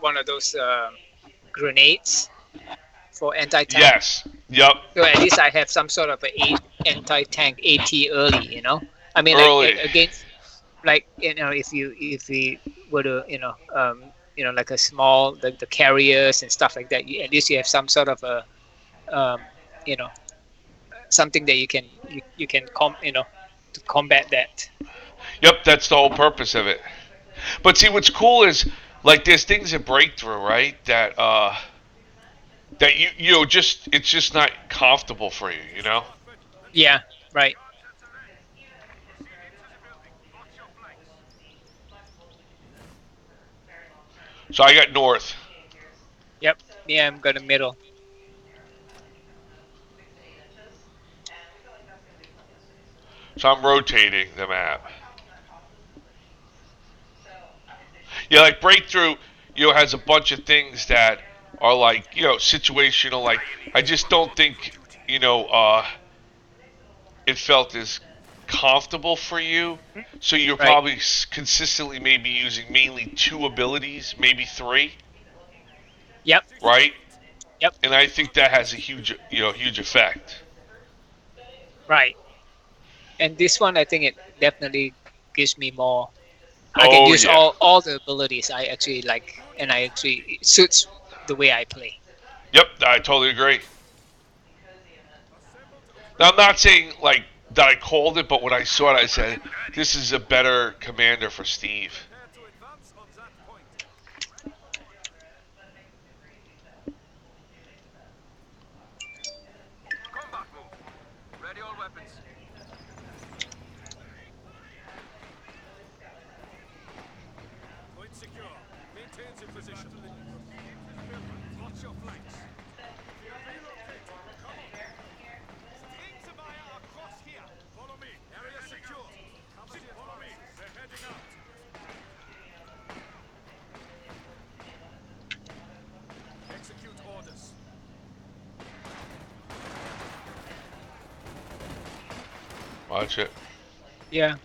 one of those grenades for anti-tank. Yes. Yep. So at least I have some sort of a anti-tank AT early. I mean, like Early. against, like if we were to like a small the carriers and stuff like that. At least you have some sort of a um, you know something that you can to combat that. Yep, that's the whole purpose of it. But see, what's cool is like there's things that break through, right? That just it's just not comfortable for you, you know. Yeah, right. So I got north. Yep. Yeah, I'm gonna middle. So I'm rotating the map. Yeah, like breakthrough, has a bunch of things that are like situational. Like I just don't think it felt as comfortable for you. So you're Right. probably consistently maybe using mainly two abilities, maybe three, Yep. right? Yep. And I think that has a huge effect. Right. And this one, I think it definitely gives me more. I can Oh use yeah. all the abilities I actually like, and I actually it suits the way I play. Yep, I totally agree. Now I'm not saying like that I called it, but when I saw it, I said this is a better commander for Steve. Watch it. Yeah,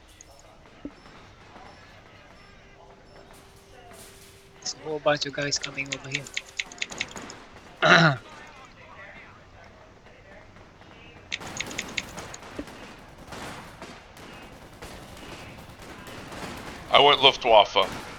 there's a whole bunch of guys coming over here. I went Luftwaffe.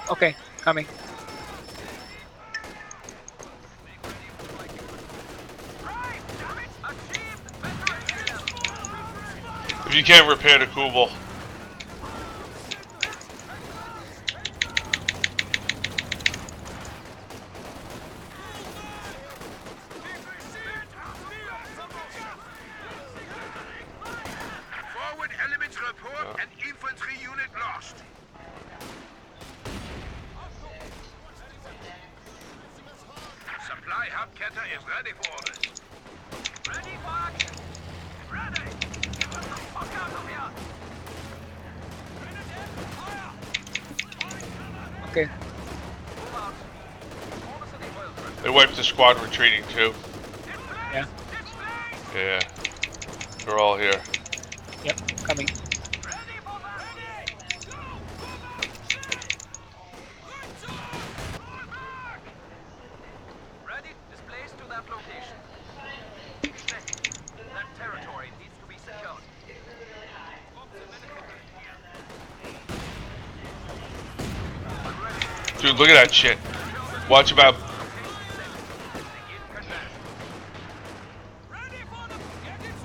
Okay, coming. If you can't repair the Kubel, Okay. they wiped the squad retreating too. Yeah. Yeah, they're all here. Yep. Coming. Dude, look at that shit. Watch about.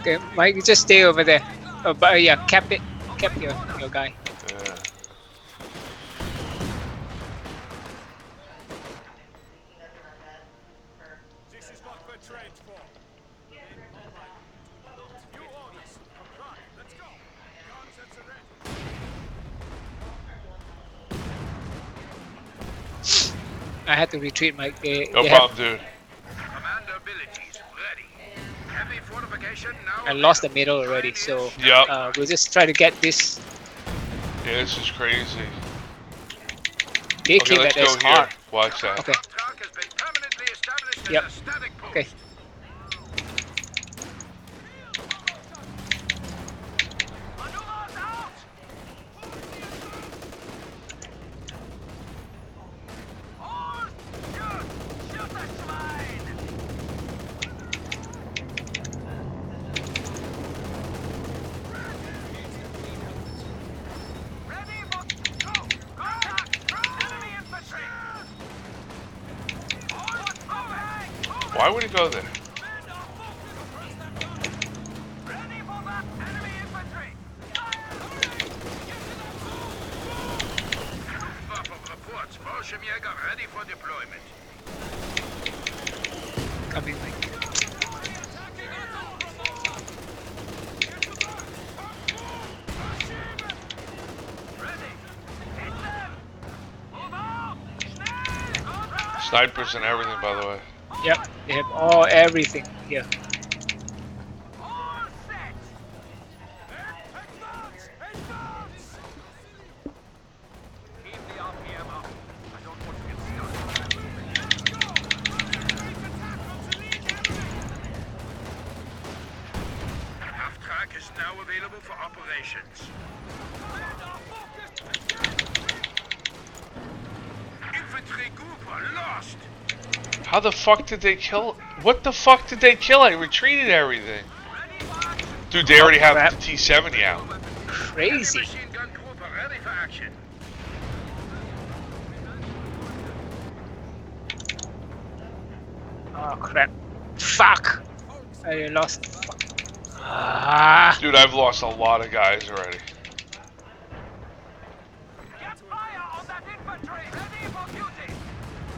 Okay, Mike, you just stay over there. Oh, but yeah, cap it. Cap your guy. Yeah. I had to retreat, Mike. No They have. problem, dude. Commander abilities ready. Heavy fortification now I lost the available. middle already, Pioneers so Yep. we'll just try to get this. Yeah, this is crazy. They Okay, came let's at us go here. hard. Watch that. Okay. Top track has been permanently established Yep. as a static post. Okay. Maneuvers out! Hold! Shoot! Shoot the swine! Ready for go! Contact! Enemy infantry! Hold! Moving! Why would he go there? Ready for that! Enemy infantry! Luftwaffe reports. Fallschirmjäger ready for deployment. Coming, Mike. Ready! Hit them! Move out! Schnell! Snipers and everything, by the way. Yep. They have everything here. All set! Advance! Advance! Keep the RPM up. I don't want to get stuck. Half track is now available for operations. Infantry group are lost. How the fuck did they kill? What the fuck did they kill? I retreated everything. Dude, they already have crap. the T-70 out. Crazy. Machine gun group are ready for action. Oh crap. Fuck. I lost. Fuck. Ah. Dude, I've lost a lot of guys already. Get fire on that infantry! Ready for duty!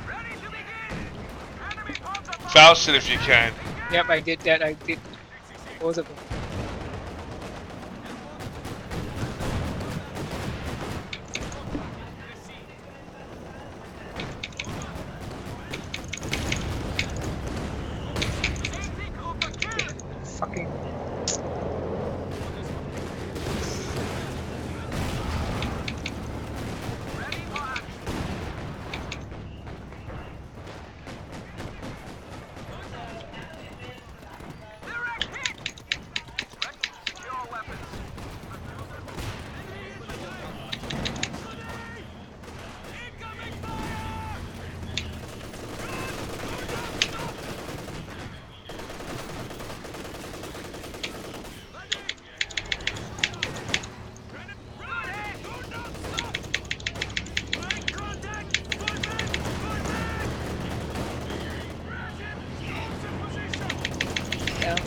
Ready to begin! Enemy contact! Faust it if you can. Yep, I did that. I did both of them. Fucking. Ready for action! Direct hit! Ready, secure weapons. Incoming fire! Hell.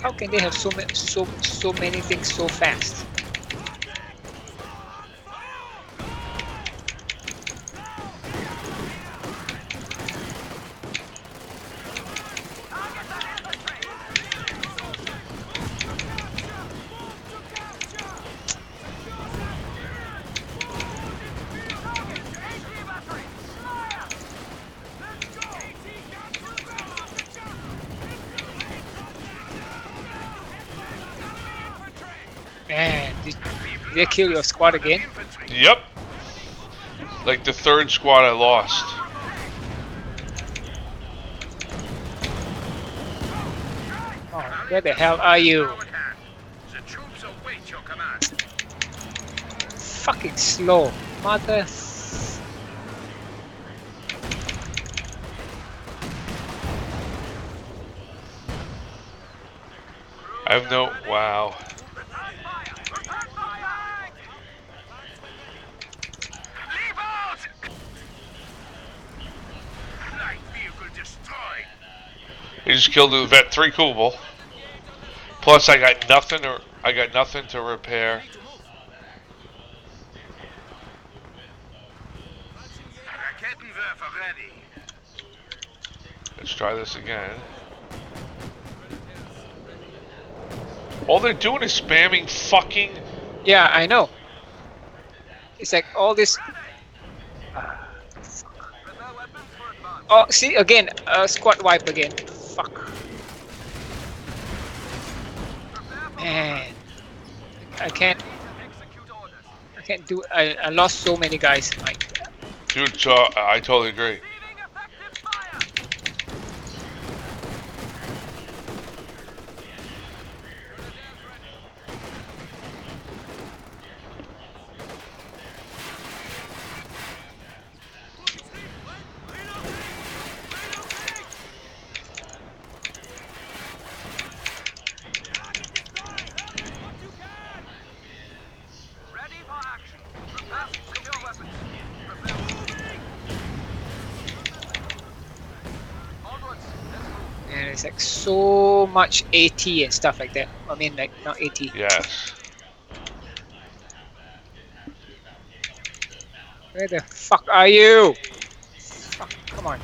How can they have so many things so fast? Man, did they kill your squad again? Yep. Like the third squad I lost. Oh, where the hell are you? The troops await your command. Fucking slow, mother. I have no. Wow. Return fire! Return fire! Leave all! You just killed the vet 3 Kubel. Plus, I got nothing to repair. Raketenwerfer ready. Let's try this again. All they're doing is spamming fucking. Yeah, I know. It's like all this. Prepare weapons for advance. Oh, see again, squad wipe again. Fuck, Prepare for combat. man. I can't. Execute orders. I can't do. I lost so many guys. Like, Dude, I totally agree. Receiving effective fire. Ready for action. Prepare. Secure weapons. Prepare. Onwards. Let's move. and it's like so much AT and stuff like that. I mean, like not AT. Yes. Where the fuck are you? Fuck, come on.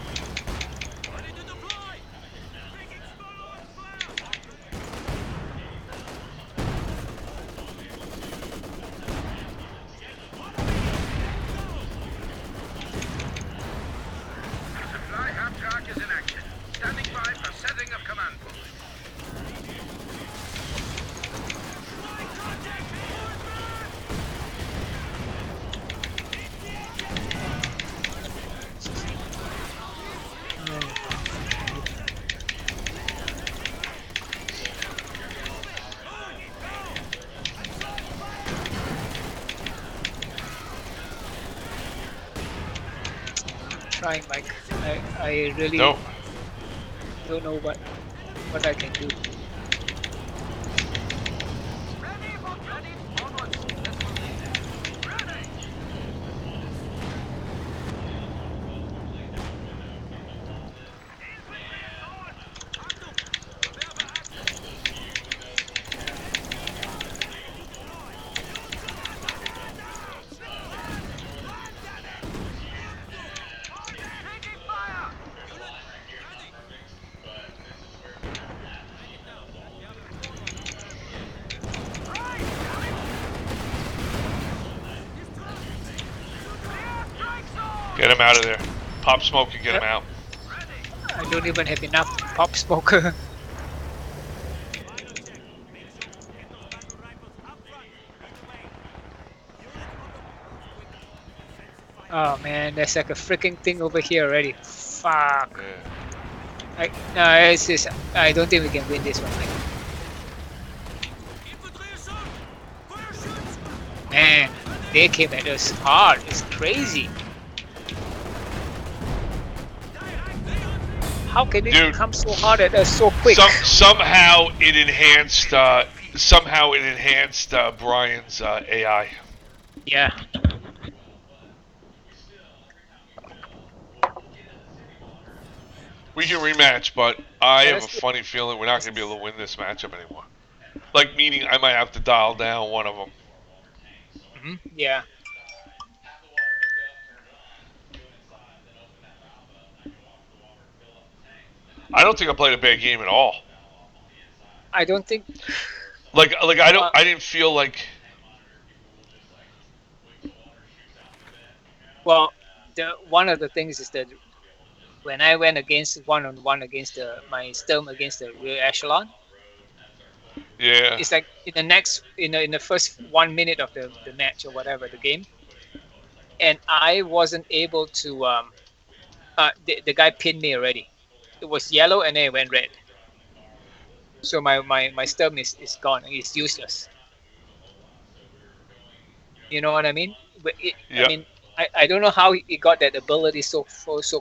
Supply half track is in action. Standing by for setting of command post. Trying, Mike. I really No. don't know what I can do. Ready for ready. Onwards. Let's move. Ready. Taking fire. Airstrike zone. Get him out of there. Pop smoke and get him Yep. out. Ready. I don't even have enough pop smoker. Oh man, there's like a freaking thing over here already. Fuck. Yeah. No, it's just, I don't think we can win this one. Like, man, they came at us hard. It's crazy. How can they Dude. come so hard at us so quick? Somehow it enhanced. Brian's AI. Yeah. We can rematch, but I Yeah, have a let's do- funny feeling we're not going to be able to win this matchup anymore. Like, meaning I might have to dial down one of them. Yeah. I don't think I played a bad game at all. I don't think. Like I didn't feel like. Well, the one of the things is that when I went against one on one against my Sturm against the rear echelon, Yeah. it's like in the next in the first 1 minute of the match or whatever the game, and I wasn't able to the guy pinned me already. It was yellow and then it went red. So my Sturm is gone. It's useless. You know what I mean? But I Yeah. mean, I don't know how he got that ability so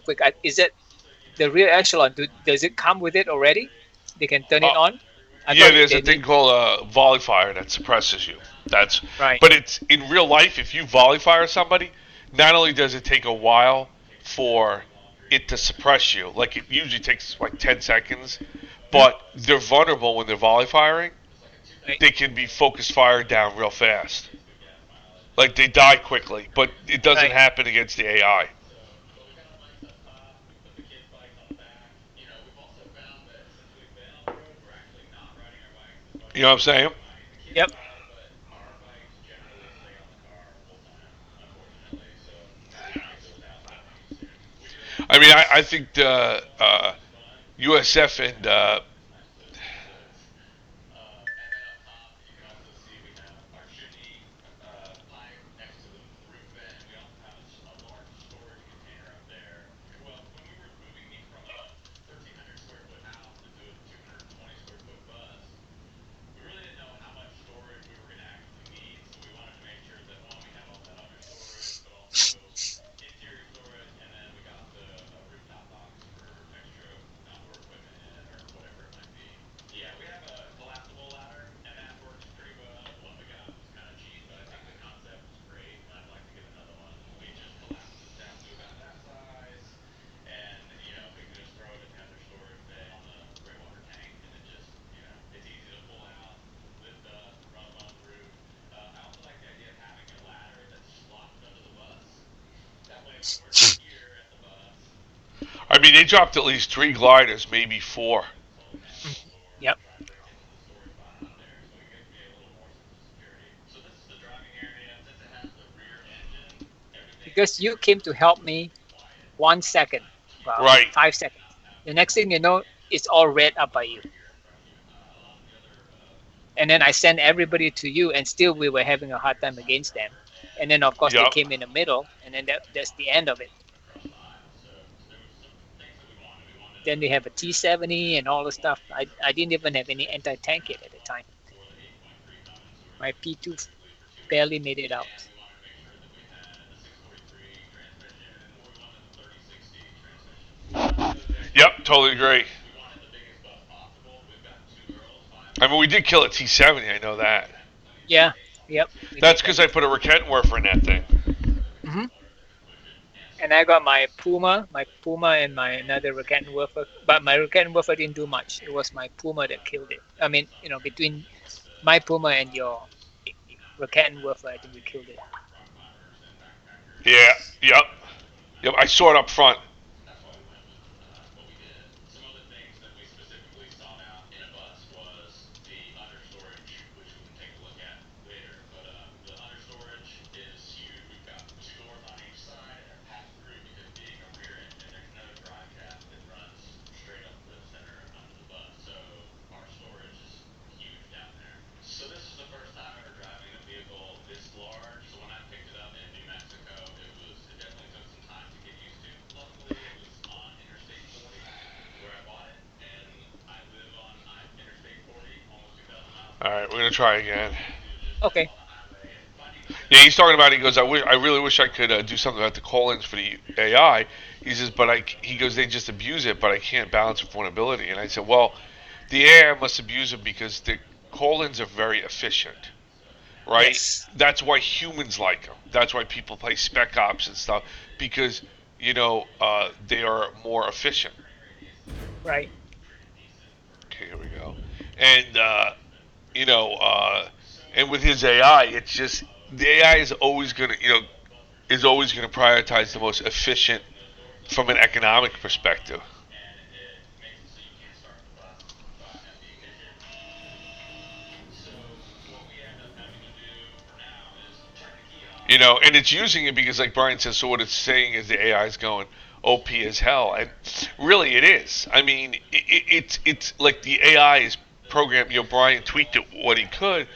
quick. Is it the rear echelon? Does it come with it already? They can turn it Uh, on. I Yeah, thought there's they a thing need, called volley fire that suppresses you. That's right. But it's in real life. If you volley fire somebody, not only does it take a while for it to suppress you. Like it usually takes like 10 seconds, Hmm. but they're vulnerable when they're volley firing. Right. They can be focus fired down real fast. Like they die quickly, but it doesn't Right. happen against the AI. You know what I'm saying? Yep. I mean, I think the USF and I mean, they dropped at least 3 gliders, maybe four. Mhm. Yep. Because you came to help me 1 second, well, Right. 5 seconds. The next thing you know, it's all read up by you. And then I sent everybody to you, and still we were having a hard time against them. And then of course they Yep. came in the middle, and then that's the end of it. Then they have a T-70 and all the stuff. I didn't even have any anti-tank yet at the time. My P2 barely made it out. Yep. Totally agree. I mean, we did kill a T-70. I know that. Yeah, yep, we That's did because that. I put a Raketenwerfer in that thing. Hmm. And I got my Puma and my another Raketenwerfer, but my Raketenwerfer didn't do much. It was my Puma that killed it. I mean, between my Puma and your Raketenwerfer, I think we killed it. Yeah. Yep. Yep. I saw it up front. All right, we're gonna try again. Okay. Yeah, he's talking about. He goes, I really wish I could do something about the colons for the AI. He says, but he goes, they just abuse it, but I can't balance with vulnerability. And I said, well, the AI must abuse it because the colons are very efficient, right? Yes. That's why humans like them. That's why people play Spec Ops and stuff because they are more efficient. Right. Okay, here we go. And you know, and with his AI, it's just the AI is always gonna prioritize the most efficient from an economic perspective. And it's using it because, like Brian says, so what it's saying is the AI is going OP as hell, and really it is. I mean, it's like the AI is programmed. Brian tweaked it what he could,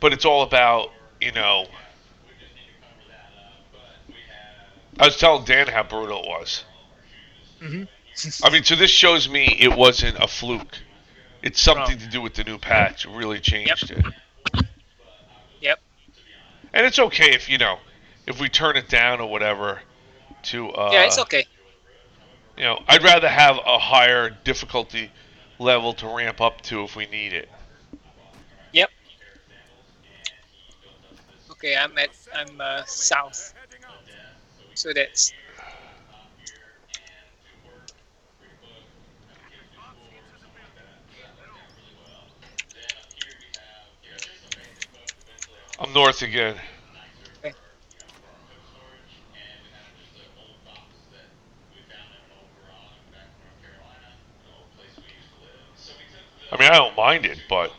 but it's all about you know. I was telling Dan how brutal it was. Hmm. I mean, so this shows me it wasn't a fluke. It's Oh. something to do with the new patch. It really Yep. changed it. Yep. And it's okay if we turn it down or whatever to Yeah, it's okay. I'd rather have a higher difficulty level to ramp up to if we need it. Yep. Okay, Your I'm second battery, south, heading out. so that's I'm north again. Okay. I mean, I don't mind it, but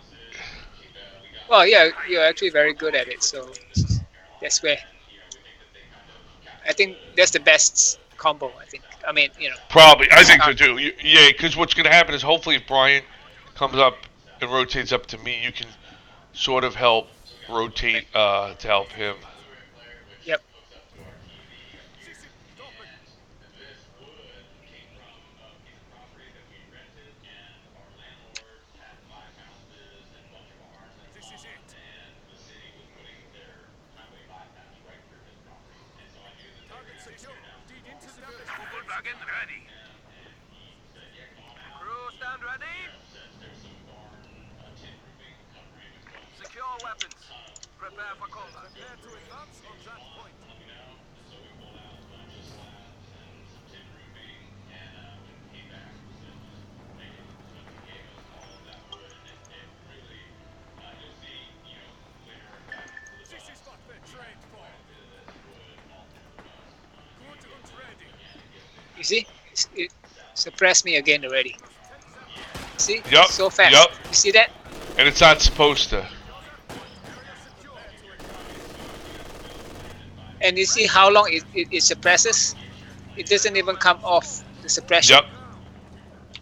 Well, yeah, you're actually very good at it, so that's where I think that's the best combo. I think. I mean, probably I think so start. too. Yeah, because what's going to happen is hopefully if Brian comes up and rotates up to me, you can sort of help rotate Right. to help him. Yep. Stop it. This is it. Target secure. Deed into established Kugelwagen ready. Crew stand ready. Secure weapons. Prepare for combat. Prepare to advance on that point. This is what we're trained for. Good and ready. You see, it suppressed me again already. Must take that point. See, Yep, so yep. fast. You see that? And it's not supposed to. Secure that point. Area secure. Prepare to advance. And you see how long it suppresses? It doesn't even come off the suppression Yep. Now.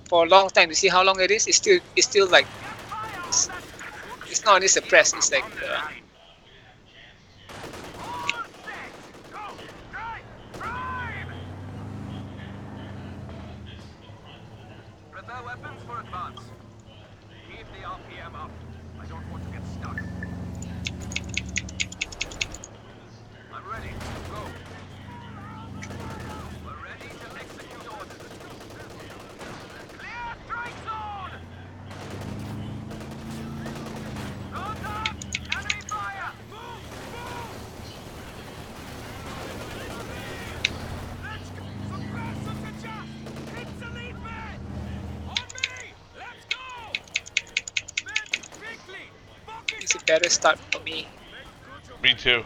for a long time. You see how long it is? It's still like it's, it's not only suppressed. It's like On the line. All set. Go. Drive. Drive. Prepare weapons for advance. Keep the RPM up. I don't want to get stuck. I'm ready. Go. We're ready to execute orders. Clear strike zone! Contact! Enemy fire! Move! Move! Let's go! Suppress and adjust! It's a lead man! On me! Let's go! Men, quickly! Focus it's a on the better kill! start for me. Make good your Me too.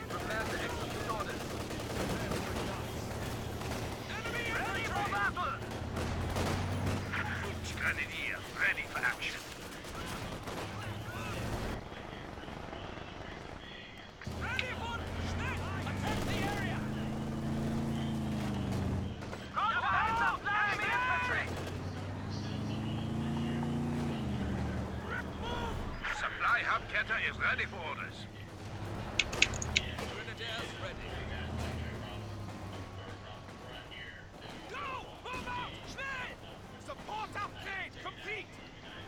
Prepare to execute orders. Enemy ready for battle! Grenadier ready for action. Ready for schnell! Attack the area! Contact! Enemy infantry! Move! Supply hubkette is ready for orders. Grenadiers ready. Go! Move out! Schnell! Support upgrade complete!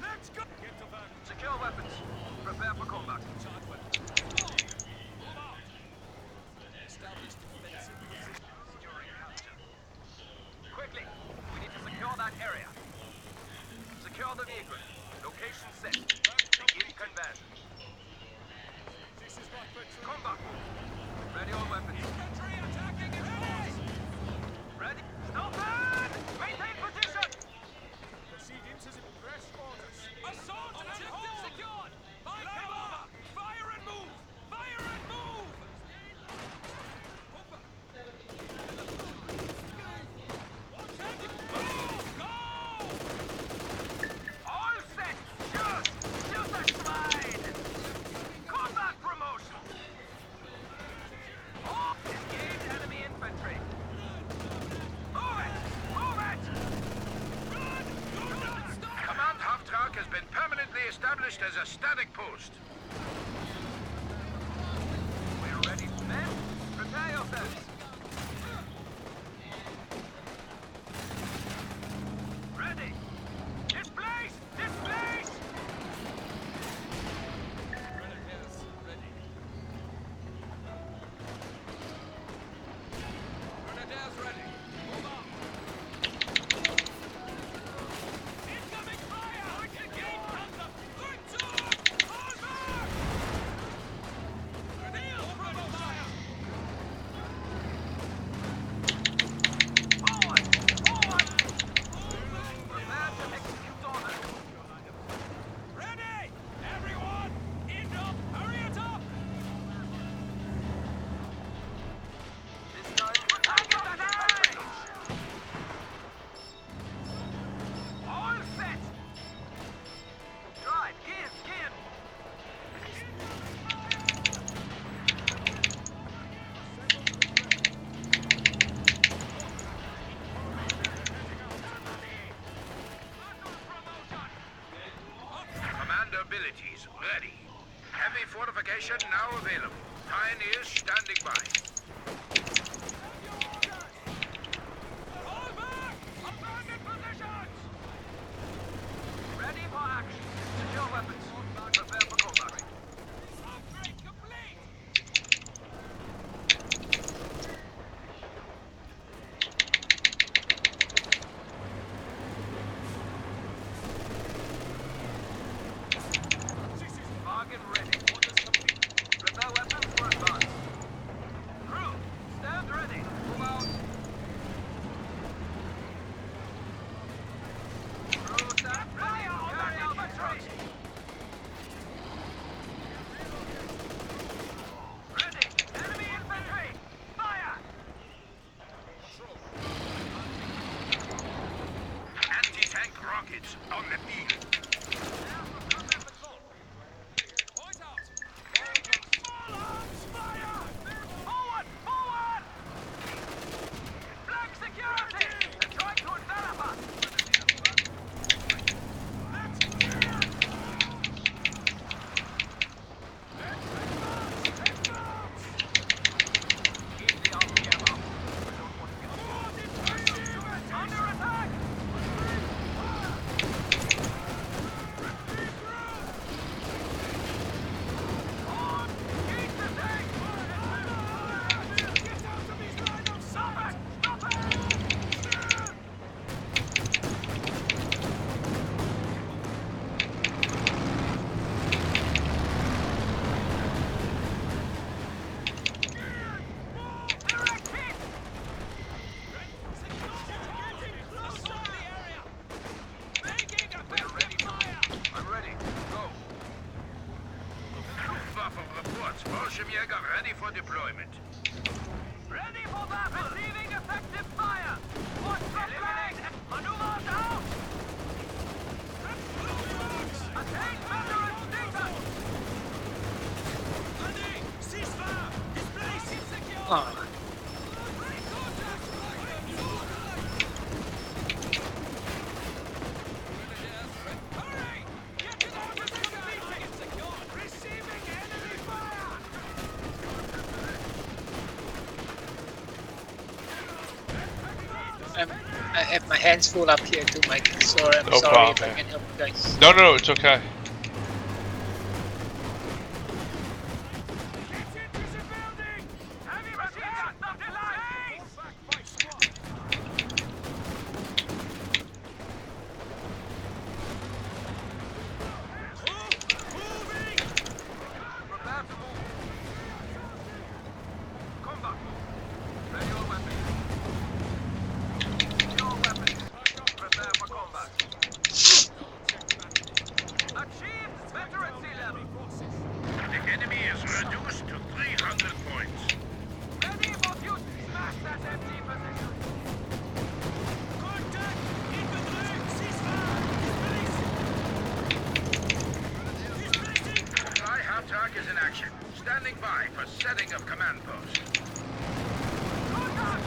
Let's go! Get to van. Secure weapons. Prepare for combat. Charge weapons. Move out! Establish defensive position. Securing capture. Quickly! We need to secure that area. Secure the vehicle. Location set. Begin conversion. This is what we're combat. Ready all weapons. Infantry attacking in force. Ready. Stop it! Maintain position. Proceed into the press orders. Assault objective secured. By cover. Fire and move. Fire and move. Move. Go. All set. Shoot. Shoot that slide. Combat promotion. Oh, engage enemy infantry. Move it. Move it. Run. Do not stop. Command half-track has been permanently established as a static post. We're ready. Men, prepare yourselves. Ready. Displace! Displace! Grenadiers ready. Grenadiers ready. Move out. Incoming fire! Engage thunder! Rückzug! Hold back! Grenadiers, open fire! capabilities ready. Heavy fortification now available. Pioneers standing by. Fall back! Abandon positions! Ready for action. Secure weapons. Prepare for combat. Upgrade complete! Target ready. Orders complete. Prepare weapons for advance. Crew, stand ready. Move out. Crew, stand ready. Carry out the trucks. Ready. Enemy infantry. Fire. Anti-tank rockets on the field. Point out. All arms fire. Forward. Forward. Flank security. They're trying to envelop us. Keep the RPM up. Under attack! Keep the tank! Get out of his line of sight! Stop it! Direct hit! I'm ready. Go. Luftwaffe reports. Fallschirmjäger ready for deployment. Ready for battle! Receiving effective fire! Watch the flank! Maneuvers out! Attain veteran status! Ceasefire! Displace! Secure! Oh, Hurry! Get to the position! Secure! Receiving enemy fire! I have my hands full up here too, Mike. Sorry, I'm No sorry if problem, I man. can help you guys. No, it's okay. Get into the building! Heavy machine gun! Not delayed! Back by squad! Moving! Prepare to move. Combat move. Ready your weapons. Your weapons. Prepare for combat. Achieved veterancy level. The enemy is reduced to 300 points. Ready for duty. Smash that empty position. Contact! Infantry! Ceasefire! Displacing! Fly half-track is in action. Standing by for setting of command post. Contact!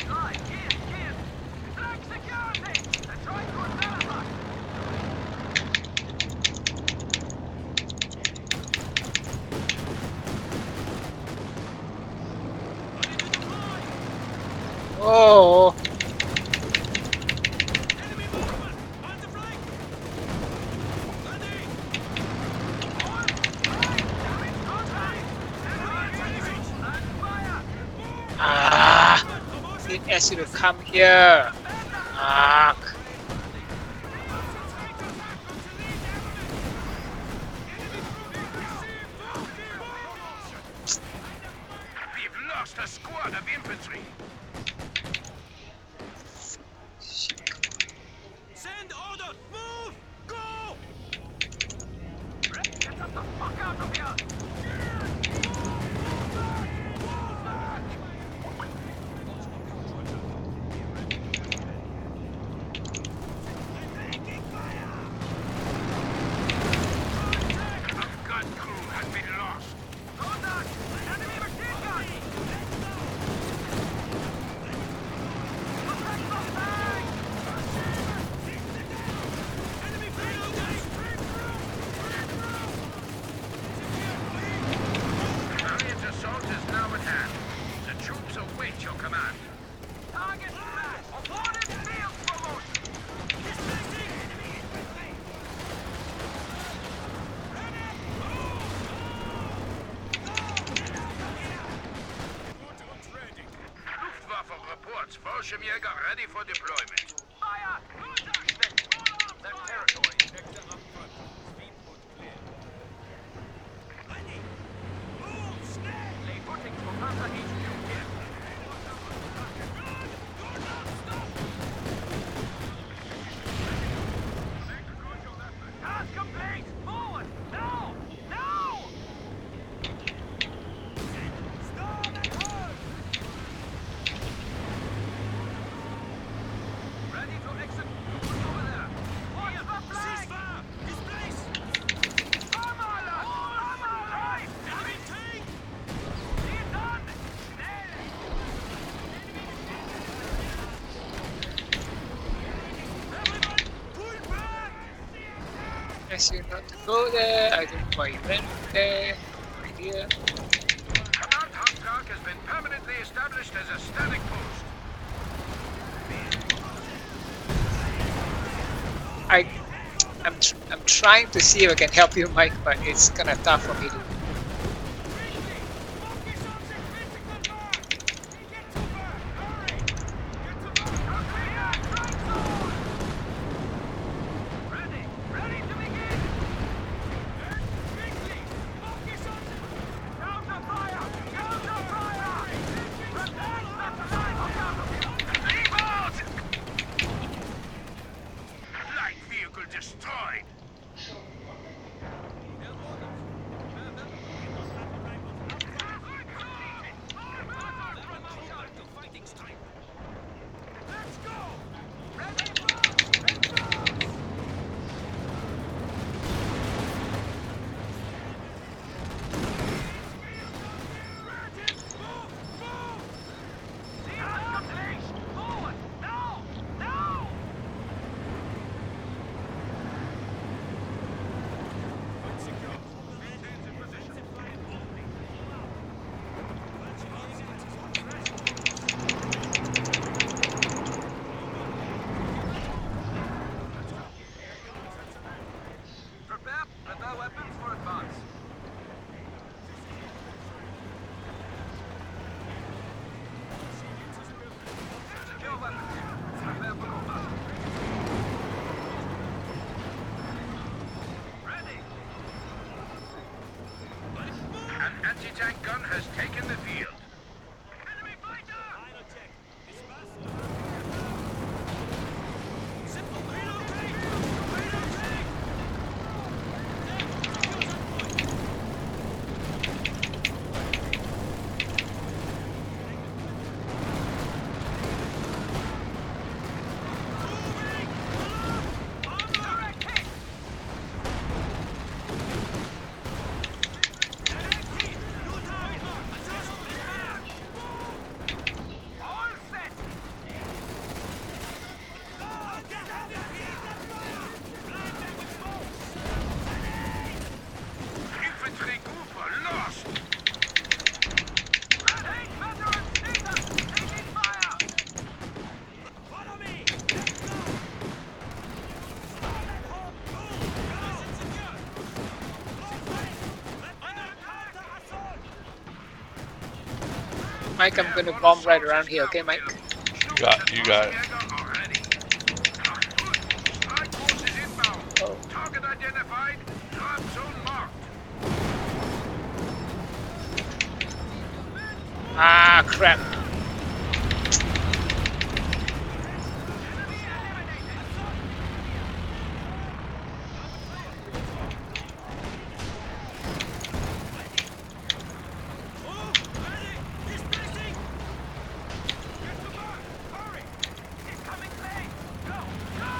Fly! Gear! Flank security! They're trying to envelop us! Ready to deploy! Oh, Enemy movement! On the flank! Ready! On! Right! Damage contact! Enemy reach! And fire! ah! Didn't ask you to come here. Ah, We've lost a squad of infantry. Send order! Move! Go! Get us the fuck out of here! for deployment. Fire! Contact! That territory. Sector up front. Speedboat clear. Ready! Move! Schnell! Lay footing for Panzer HQ here. Good! Do not stop! Task complete! Forward! Now! Now! Storm and hold! Ready to exit. Who's over there? Watch the flag! Ceasefire! Displace! Armala! Armala! Enemy tank! See it done! Schnell! Everyone, pull back! Yes, you not to go there. I don't know why you went there. No idea. Command Hauptag has been permanently established as a static post. I, I'm trying to see if I can help you, Mike, but it's kind of tough for me to. Ready! Ready to begin! Quickly! Focus on counter fire! Counter fire! Prepare the time! Leave out! Light vehicle destroyed. Let's go! Ready, advance! Forward! Now! Now! Prepare weapons for advance. Secure weapons. Prepare for combat. Ready. An anti-tank gun has taken the field. Enemy fighter! Final check. Simple. Relocate! Relocate! Moving! Direct hit! Direct hit! New target! Adjust repair! All set! Get out of here! Blind them with smoke! Infantry group lost. Take veterans! Leaders! Taking fire! Follow me! Let's go! Storm and hold! Move! Position secure! Close range! Under counter assault! Mike, I'm gonna bomb right around here, okay, Mike? You got it. Already. Strike forces inbound. Oh. Target identified. Drop zone marked. Ah, crap. Move! Ready! Displacing! Get to work! Hurry! Incoming plane! Go! Go!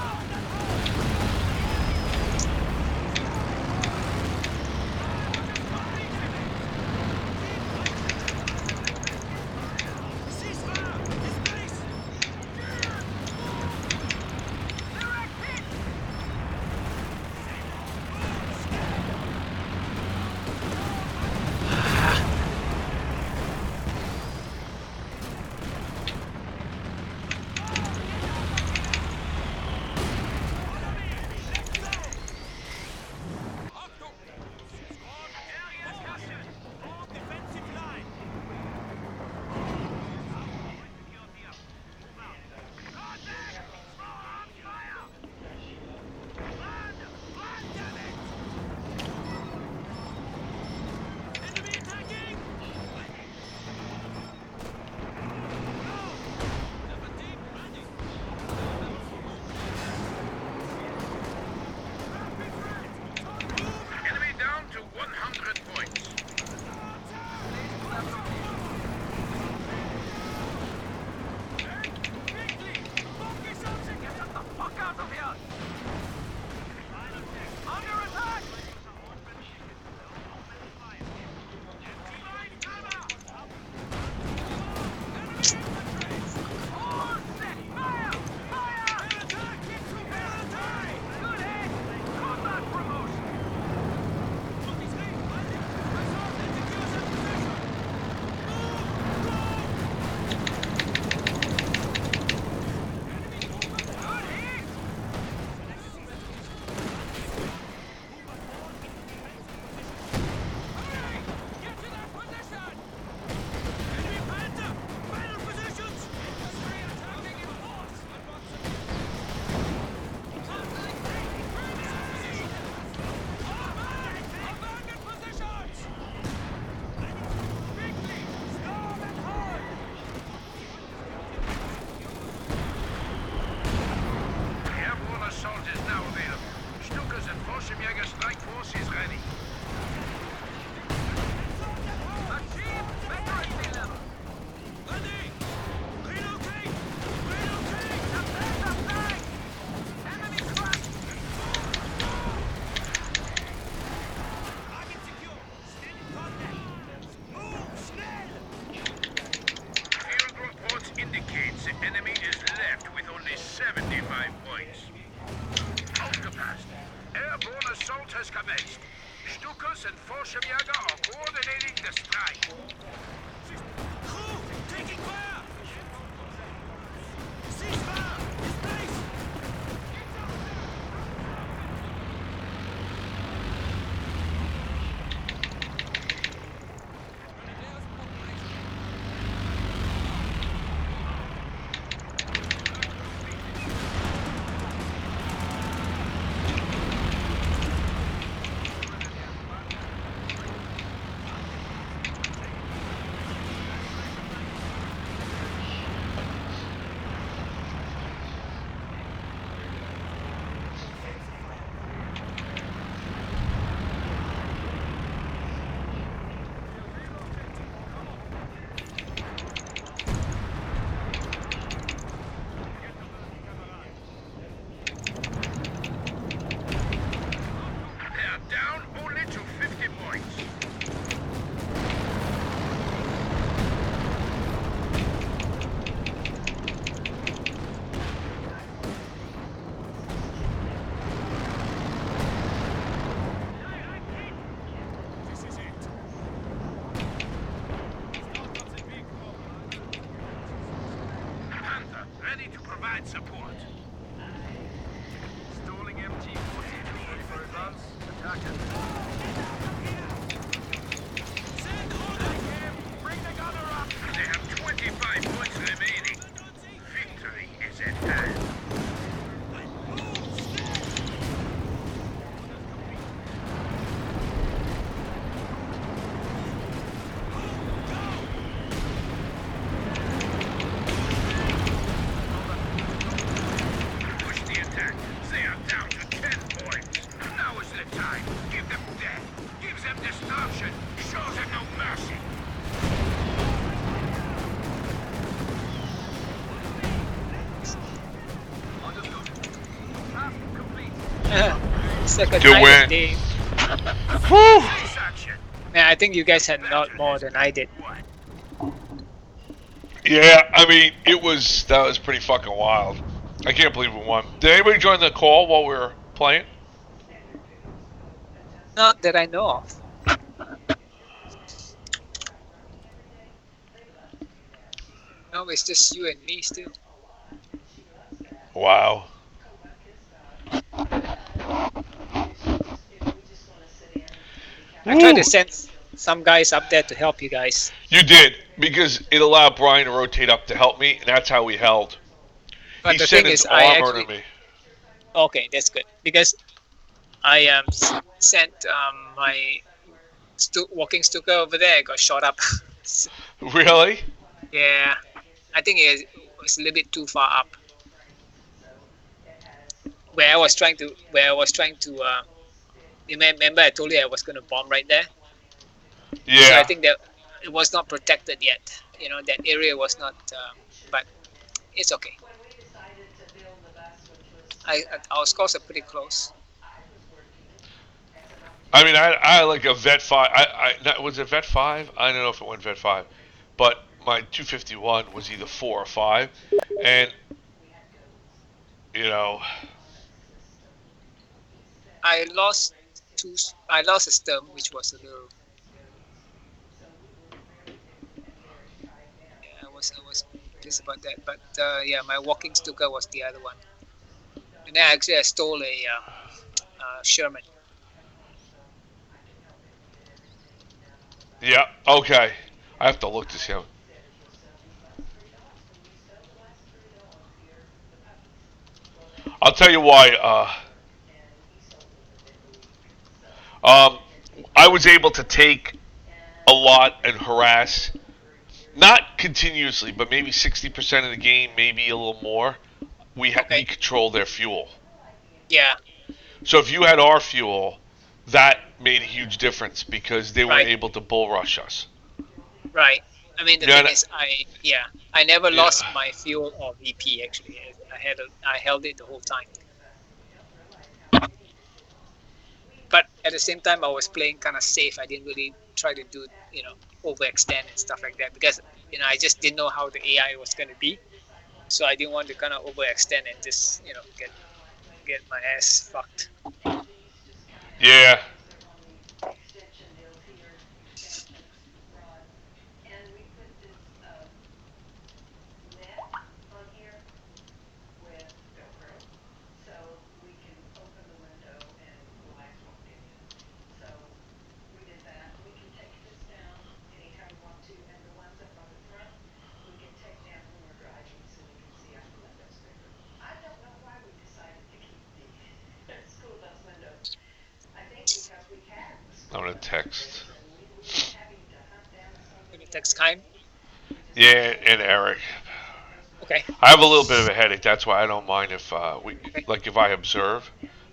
assault has commenced. Stukas and Fallschirmjäger are coordinating the strike. Crew, taking fire! Ceasefire! In place! They are down only to 50 points. This is it. Panther, ready to provide support. Stalling MG-42 ready for advance. Attackers. Send order! Bring the gunner up! They have 25 points remaining. Victory is at hand. Push the attack. They are down to 10 points. Now is the time. Give them death. Give them destruction. Show them no mercy. Task complete. Second To night win. of day. Whew. This action. Man, I think you guys had a lot more than I did. Yeah, I mean, that was pretty fucking wild. I can't believe we won. Did anybody join the call while we were playing? Not that I know of. No, it's just you and me still. Wow. I tried to Woo. send some guys up there to help you guys. You did, because it allowed Brian to rotate up to help me, and that's how we held. But He the sent thing his is, I armor actually to me. okay, that's good because I sent my walking Stuka over there. Got shot up. Really? Yeah, I think it was a little bit too far up. Where I was trying to. You remember I told you I was going to bomb right there. So I Yeah. think that it was not protected yet. You know that area was not. But it's okay. Our scores are pretty close. I mean, I had like a Vet 5. Was it Vet 5? I don't know if it went Vet 5. But my 251 was either 4 or 5. And, you know, I lost two. I lost a stem, which was a little. Yeah, I was pissed about that. But yeah, my walking Stuka was the other one. And then actually I stole a Sherman. yeah, okay. I have to look to see him. I'll tell you why. Um, I was able to take a lot and harass, not continuously, but maybe 60% of the game, maybe a little more. We Okay. control their fuel. Yeah. So if you had our fuel, that made a huge difference because they weren't Right. able to bull rush us. Right. I mean the Yeah, thing is, I never Yeah. lost my fuel or VP actually. I held it the whole time. But at the same time, I was playing kind of safe. I didn't really try to do overextend and stuff like that because I just didn't know how the AI was going to be. So I didn't want to kind of overextend and just get my ass fucked. Yeah. I'm gonna text. Gonna text Kaim. Yeah, and Eric. Okay. I have a little bit of a headache. That's why I don't mind if we Okay. like if I observe.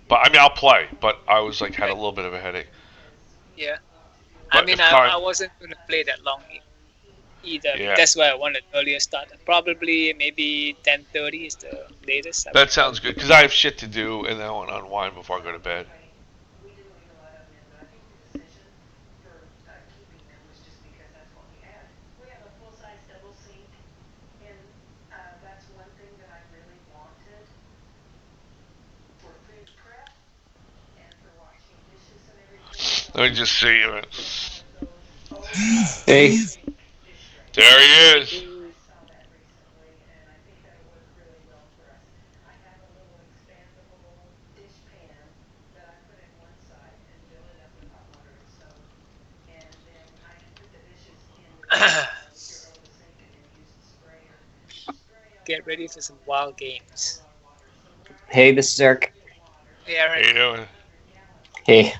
But I mean, I'll play. But I was like had a Right. little bit of a headache. Yeah. I But mean, if I Kai, wasn't gonna play that long either. yeah, That's why I wanted earlier start. Probably maybe 10:30 is the latest I that would sounds probably good do. because I have shit to do and then I want to unwind before I go to bed. Let me just see. Hey, There he is. Hey, get ready for some wild games. hey, this is Eric. Hey, How you Eric. doing? Hey,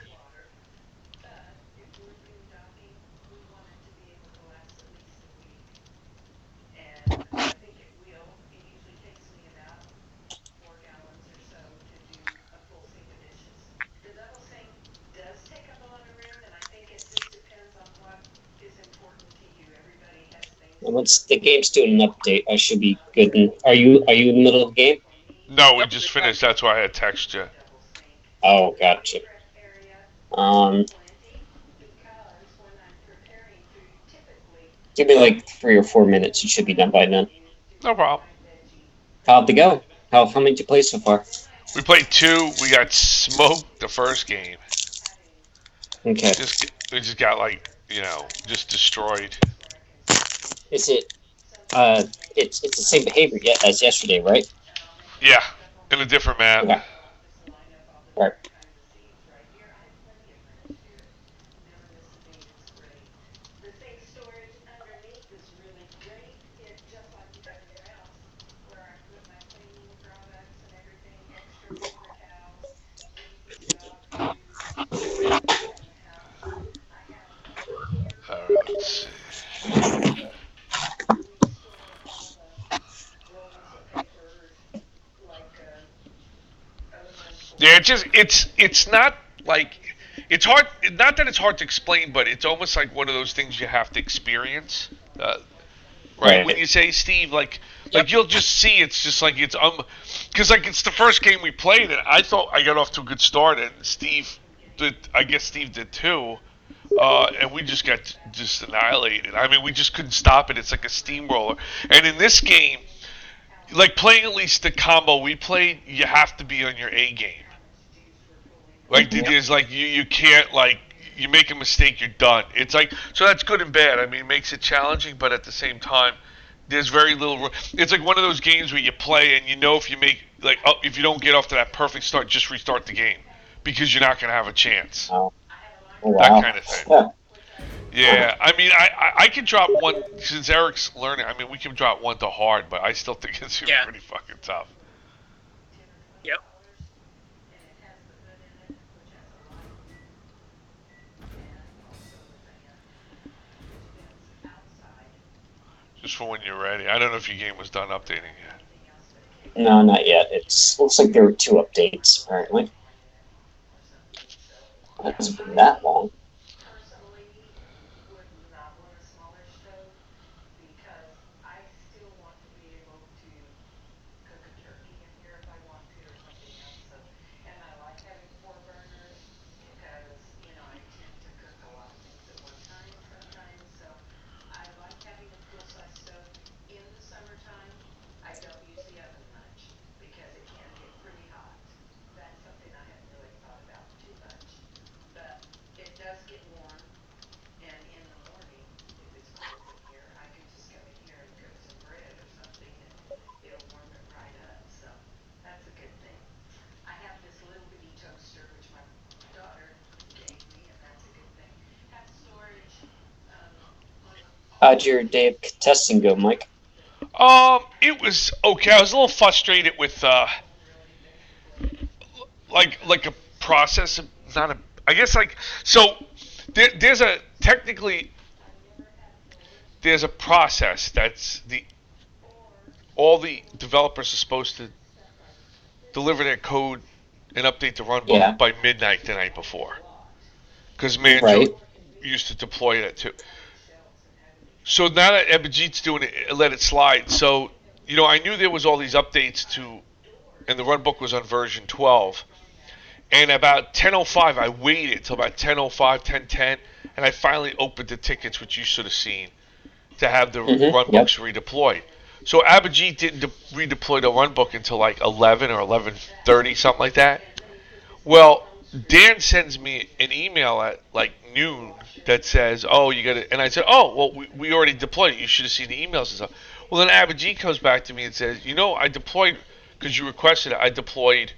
once the game's doing an update, I should be good. Are you in the middle of the game? No, we Yep, just we're done. finished. That's why I had text you. Oh, gotcha. Um, Give me like 3 or 4 minutes. You should be done by then. No problem. How'd it go? How many did you play so far? We played two. We got smoked the first game. Okay. We just got like just destroyed. Is it it's the same behavior as yesterday, right? Yeah, in a different map. Okay. All right. All right, let's see. Yeah, it's not like it's hard. Not that it's hard to explain, but it's almost like one of those things you have to experience. Uh, right? When Right. you say Steve, Yep. you'll just see it's just like it's because like it's the first game we played, and I thought I got off to a good start, and Steve did. I guess Steve did too. And we just got just annihilated. I mean, we just couldn't stop it. It's like a steamroller. And in this game, like playing at least the combo we played, you have to be on your A game. Like Mhm. Yep. there's like you can't like you make a mistake, you're done. It's like so that's good and bad. I mean, it makes it challenging, but at the same time, there's very little. It's like one of those games where you play and you know if you make like if you don't get off to that perfect start, just restart the game because you're not gonna have a chance. Oh, oh That wow. kind of thing. Yeah. Yeah, I mean, I can drop one since Eric's learning. I mean, we can drop one to hard, but I still think it's Yeah. pretty fucking tough. Yep. Just for when you're ready. I don't know if your game was done updating yet. No, not yet. It's looks like there were two updates apparently. It hasn't been that long. How'd your day of testing go, Mike? It was okay. I was a little frustrated with like a process, not a. I guess like so. There's a technically there's a process that's the all the developers are supposed to deliver their code and update the run book Yeah. by midnight the night before. Because Manjo Right. used to deploy that too. So now that Abhijit's doing it, let it slide. So I knew there was all these updates to, and the run book was on version 12. And about 10:05, I waited till about 10:05, 10:10, and I finally opened the tickets, which you should have seen, to have the run Yep. books redeployed. So Abhijit didn't redeploy the run book until like 11 or 11:30, something like that. Well, Dan sends me an email at like noon that says, "Oh, you got to," and I said, "Oh, well, we already deployed it. You should have seen the emails and stuff." Well, then Abhijit comes back to me and says, I deployed because you requested it. I deployed,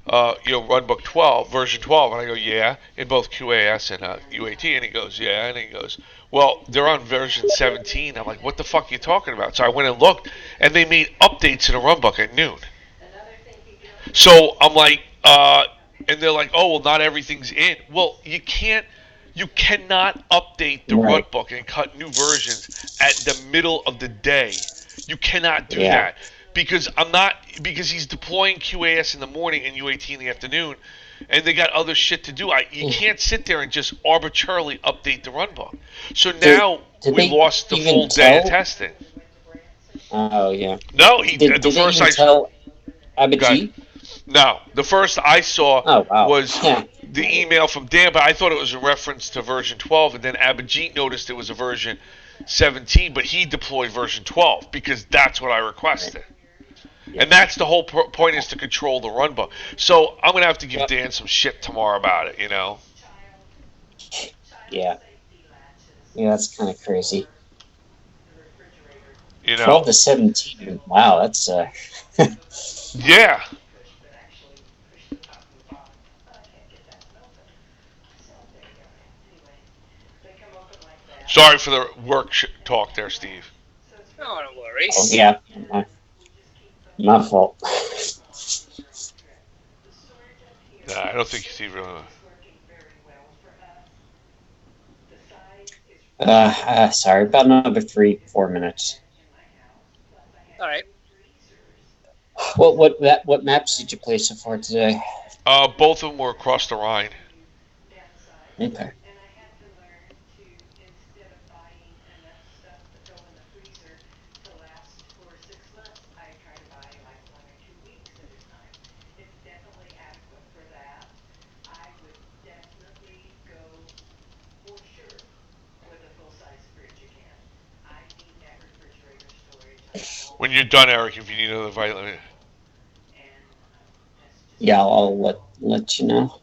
runbook 12, version 12, and I go, yeah, in both QAS and UAT, and he goes, yeah, and he goes, well, they're on version 17. I'm like, what the fuck are you talking about? So I went and looked, and they made updates to the runbook at noon. So I'm like, and they're like, oh, well, not everything's in. Well, you cannot update the run Right. book and cut new versions at the middle of the day. You cannot do Yeah. that because he's deploying QAS in the morning and UAT in the afternoon, and they got other shit to do. You can't sit there and just arbitrarily update the run book. So Did now did we they lost the even full day of tell? testing. Oh yeah. No, the Did they first even I tell got Abhijit? No, the first I saw Oh wow. was the email from Dan, but I thought it was a reference to version 12, and then Abhijit noticed it was a version 17, but he deployed version 12 because that's what I Right. requested. Yeah. And that's the whole point is to control the run book. So I'm gonna have to give Yep. Dan some shit tomorrow about it. Yeah. Yeah, that's kind of crazy. You 12 know. to 17. Wow, that's Yeah. Sorry for the work talk there, Steve. No, no oh worries. yeah, my fault. Nah, I don't think Steve. Sorry, about another 3-4 minutes. All right. What maps did you play so far today? Both of them were across the Rhine. Okay. When you're done, Eric, if you need another vitamin. Yeah, I'll let you know.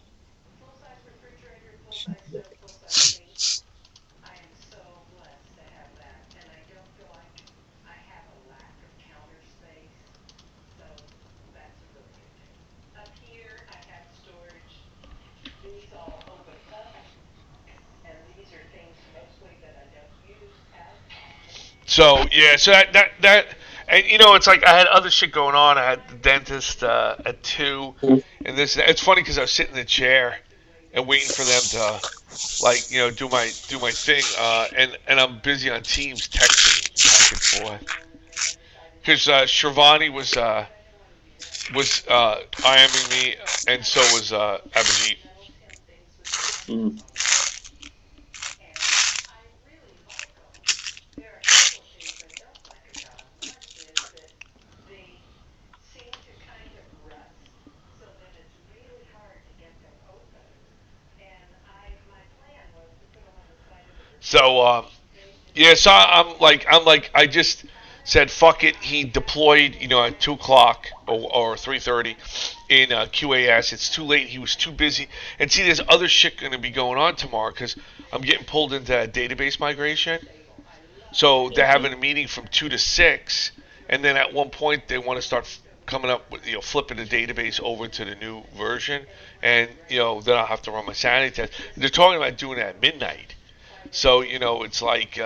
So yeah, so that and it's like I had other shit going on. I had the dentist at 2, Mhm. and this. It's funny because I was sitting in the chair and waiting for them to like do my thing, and I'm busy on Teams texting back and forth because Shivani was IMing me, and so was Abhijit. Mm. So yeah, so I'm like I just said fuck it. He deployed at 2 o'clock or 3:30 in QAS. It's too late. He was too busy. And see, there's other shit going to be going on tomorrow because I'm getting pulled into database migration. So they're having a meeting from 2 to 6, and then at one point they want to start coming up with flipping the database over to the new version, and then I'll have to run my sanity test. They're talking about doing it at midnight. So it's like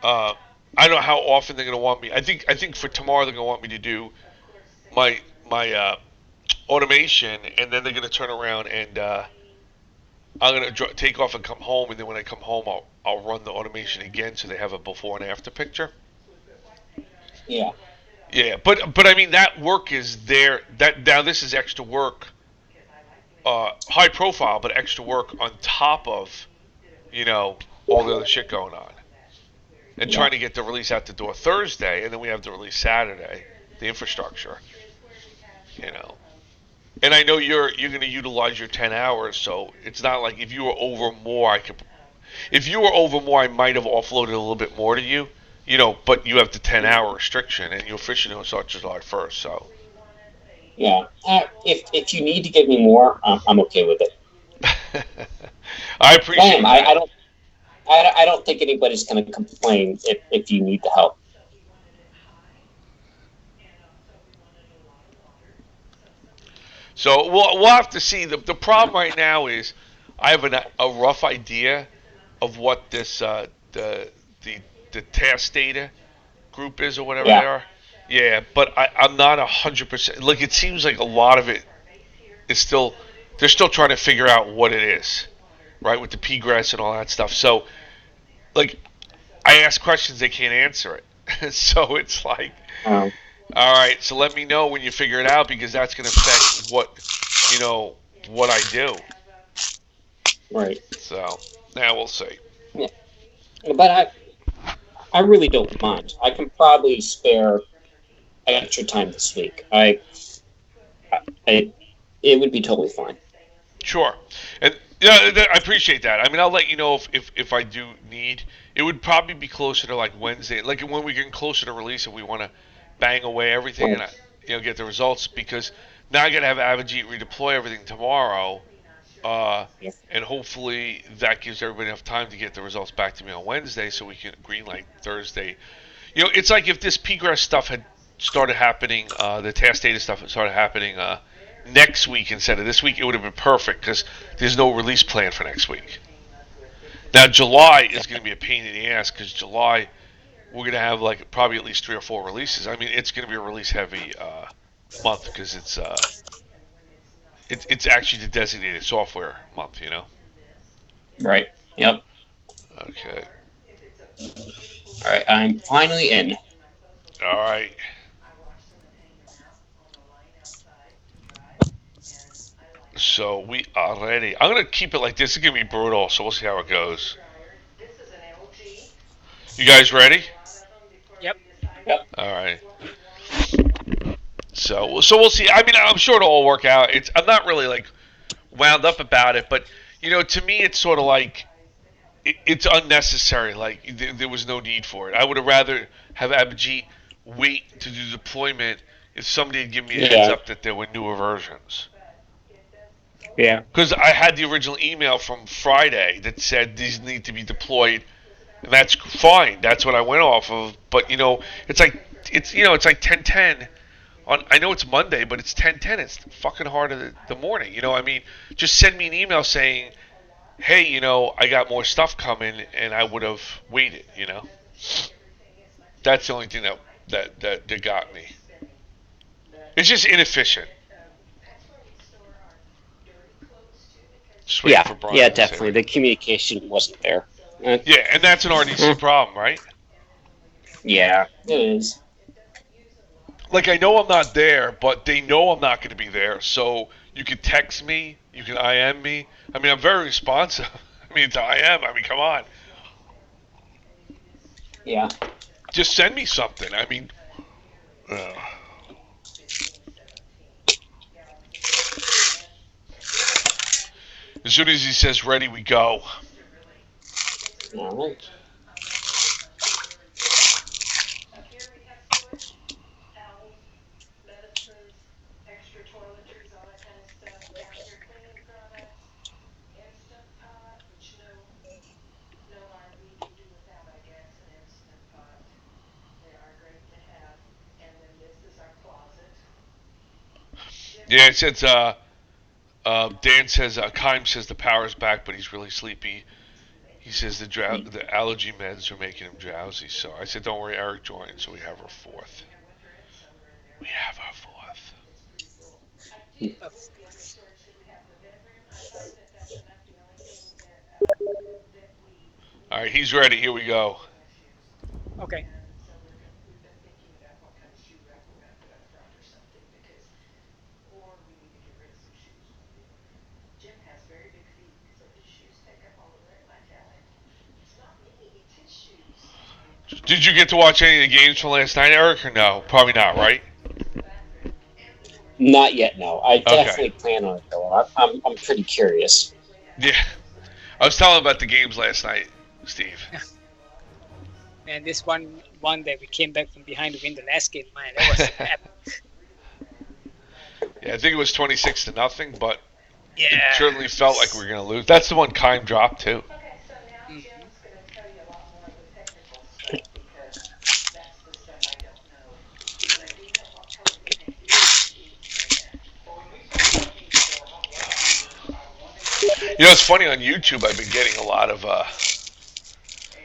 Uh, I don't know how often they're going to want me. I think for tomorrow they're going to want me to do my automation, and then they're going to turn around and I'm going to take off and come home, and then when I come home, I'll run the automation again so they have a before and after picture. Yeah. Yeah, but I mean that work is there. That now this is extra work, high profile, but extra work on top of all the other shit going on, and Yeah. trying to get the release out the door Thursday, and then we have the release Saturday, the infrastructure, you know. And I know you're going to utilize your 10 hours, so it's not like if you were over more, I could. If you were over more, I might have offloaded a little bit more to you, But you have the 10-hour restriction, and your fishing don't start July 1st, so. Yeah. If you need to give me more, I'm okay with it. I I am. appreciate that. I don't think anybody's going to complain if you need the help. So we'll have to see. The problem right now is I have a rough idea of what this the task data group is or whatever they Yeah. are. Yeah, but I'm not 100%. Like it seems like a lot of it is still they're still trying to figure out what it is, right? With the pgress and all that stuff. So like I ask questions, they can't answer it. So it's like, Um, all right, so let me know when you figure it out because that's going to affect you know, what I do. right. So now we'll see. Yeah. But I really don't mind. I can probably spare extra time this week. I it would be totally fine. Sure, and yeah, I appreciate that. I mean, I'll let you know if I do need. It would probably be closer to like Wednesday, like when we get closer to release, if we want to bang away everything Right. and get the results because now I got to have Avigit redeploy everything tomorrow. Uh, Yeah. and hopefully that gives everybody enough time to get the results back to me on Wednesday so we can greenlight Thursday. It's like if this PGRS stuff had started happening, the task data stuff had started happening next week instead of this week, it would have been perfect because there's no release plan for next week. Now, July is going to be a pain in the ass because July we're going to have like probably at least 3 or 4 releases. I mean, it's going to be a release heavy month because it's actually the designated software month. Right. Yep. Okay. All right. I'm finally in. All right. So we are ready. I'm gonna keep it like this. It's gonna be brutal, so we'll see how it goes. You guys ready? Yep. Yep. All right. So we'll see. I mean, I'm sure it'll all work out. I'm not really like wound up about it, but to me, it's sort of like it's unnecessary. Like there was no need for it. I would have rather have Abhijit wait to do deployment if somebody had given me a heads Yeah. up that there were newer versions. Yeah. Because I had the original email from Friday that said these need to be deployed, and that's fine. That's what I went off of. But it's like 10:10 on. I know it's Monday, but it's 10:10. It's fucking hard of the morning. I mean, just send me an email saying, hey, I got more stuff coming, and I would have waited. That's the only thing that got me. It's just inefficient. Just waiting Yeah. for Yeah. Brian to say Definitely. what. The communication wasn't there. Yeah, and that's an RDC problem, right? Yeah. It is. Like I know I'm not there, but they know I'm not going to be there. So you can text me, you can IM me. I mean, I'm very responsive. I mean, it's IM. I mean, come on, Yeah. just send me something. I mean, uh, as soon as he says ready, we go. All right. Yeah, it says. Dan says Kime says the power's back, but he's really sleepy. He says the allergy meds are making him drowsy. So I said, don't worry, Eric joined, so we have our fourth. We have our fourth. Uh, All right, he's ready. Here we go. okay. Did you get to watch any of the games from last night, Eric, or no? Probably not, right? Not yet, no. I Okay. definitely plan on it though. I'm pretty curious. Yeah. I was telling about the games last night, Steve. And this one that we came back from behind to win the last game, man, that was epic. Yeah, I think it was 26-0, but it Yeah. certainly felt like we were going to lose. That's the one Kime dropped, too. Mhm. You know, it's funny, on YouTube, I've been getting a lot of,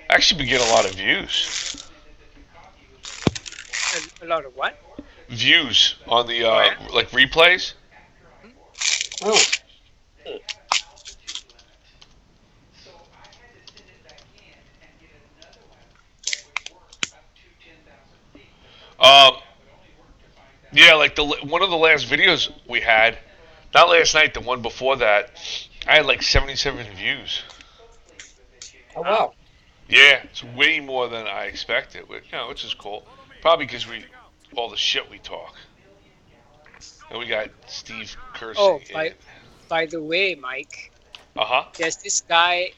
actually been getting a lot of views. A lot of what? Views on the, Oh yeah. like, replays. Oh, Um, yeah, like one of the last videos we had, not last night, the one before that, I had like 77 views. oh wow. Yeah, it's way more than I expected, which is cool. Probably because all the shit we talk. And we got Steve cursing Oh, in it. by the way, Mike, Uh-huh. there's this guy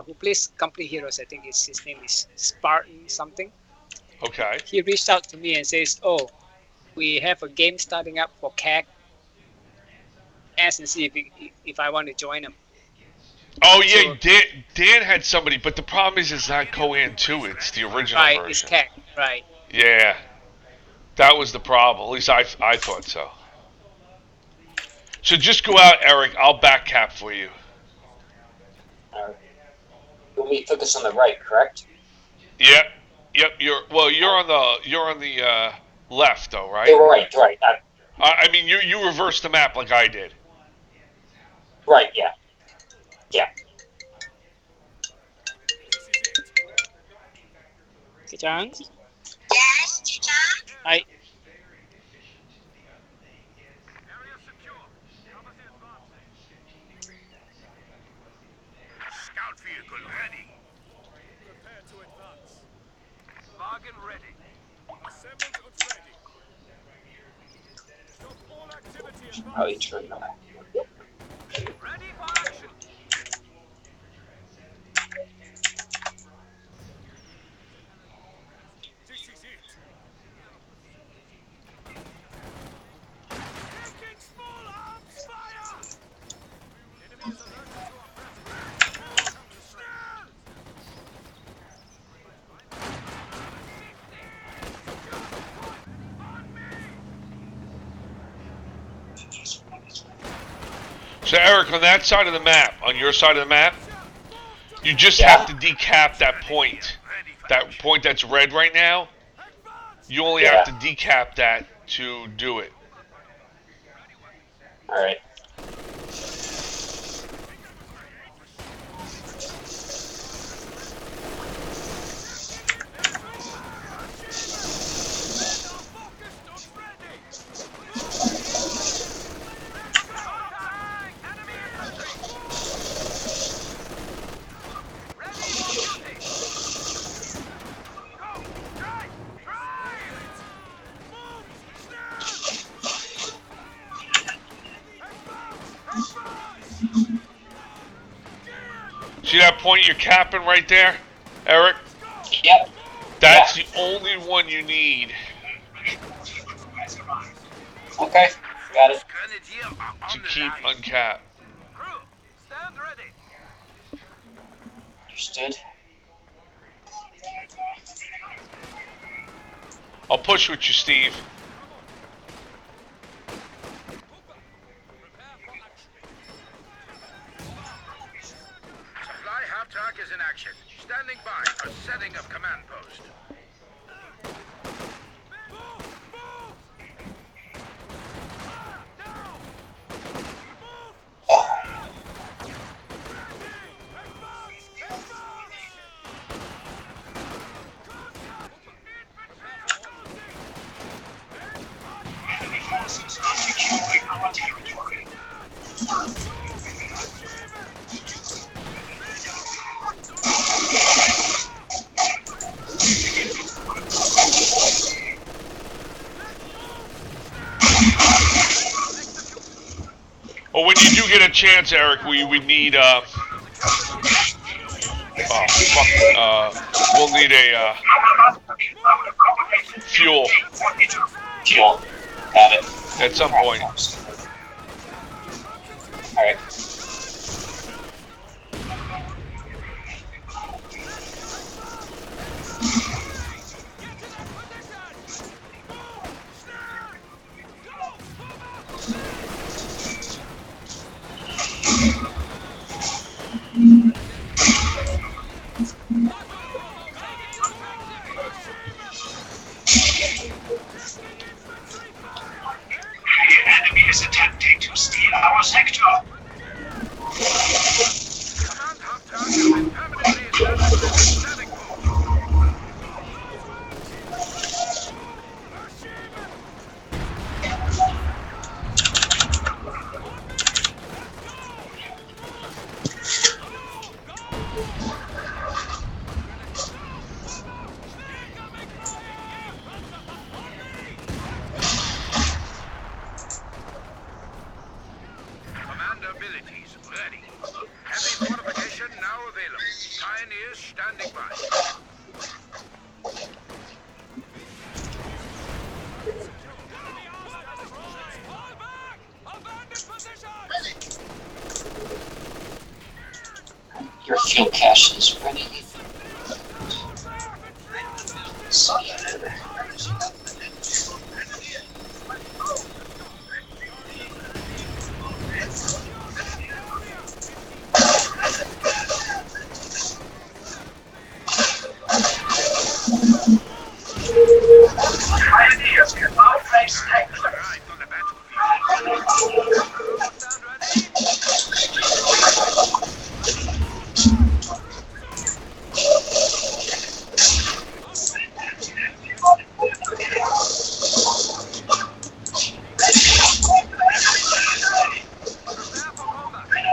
who plays Company Heroes. I think his name is Spartan something. Okay. He reached out to me and says, "Oh, we have a game starting up for CAC. Ask and see if I want to join him." Oh, yeah, So Dan had somebody, but the problem is it's not CoH2, it's the original right, it's version. CAC, right? Yeah, that was the problem. At least I thought so. So just go out, Eric. I'll back cap for you. All right. We focus on the right, correct? Yep. Yep. You're on the left though, right? You're right, right. I mean, you reversed the map like I did. Right, yeah. Yeah. This is it. Chance. Yes, teacher. I Area secure. Cover the advance. Scout vehicle ready. Prepare to advance. Wagen ready. Assembled and ready. Stop all activity. Probably Advance. turn that. Ready for action. This is it. Taking small arms fire. Enemy is alerted to our presence. Move! Stand! On me! So Eric, on that side of the map, on your side of the map, you just Yeah. have to decap that point. Ready for That point that's red right now. You only Yeah. have to decap that to do it. All right. See that point you're capping right there, Eric? Yep. That's the only one you need Okay. Got it. Grenadier are to on the keep line. uncapped. Crew, stand ready. Understood. I'll push with you, Steve. Supply hard target is in action. Standing by for setting of command post. Well, when you do get a chance, Eric, we need we'll need a fuel Fuel. Got it. at some point. Alright. The enemy is attempting to steal our sector. Command hub target has been permanently established as a static post. Command abilities ready. Heavy fortification now available. Pioneers standing by. Your fuel cache is ready. Pioneers can now face tanks. Arrived on the battlefield. Stand ready. Prepare for combat.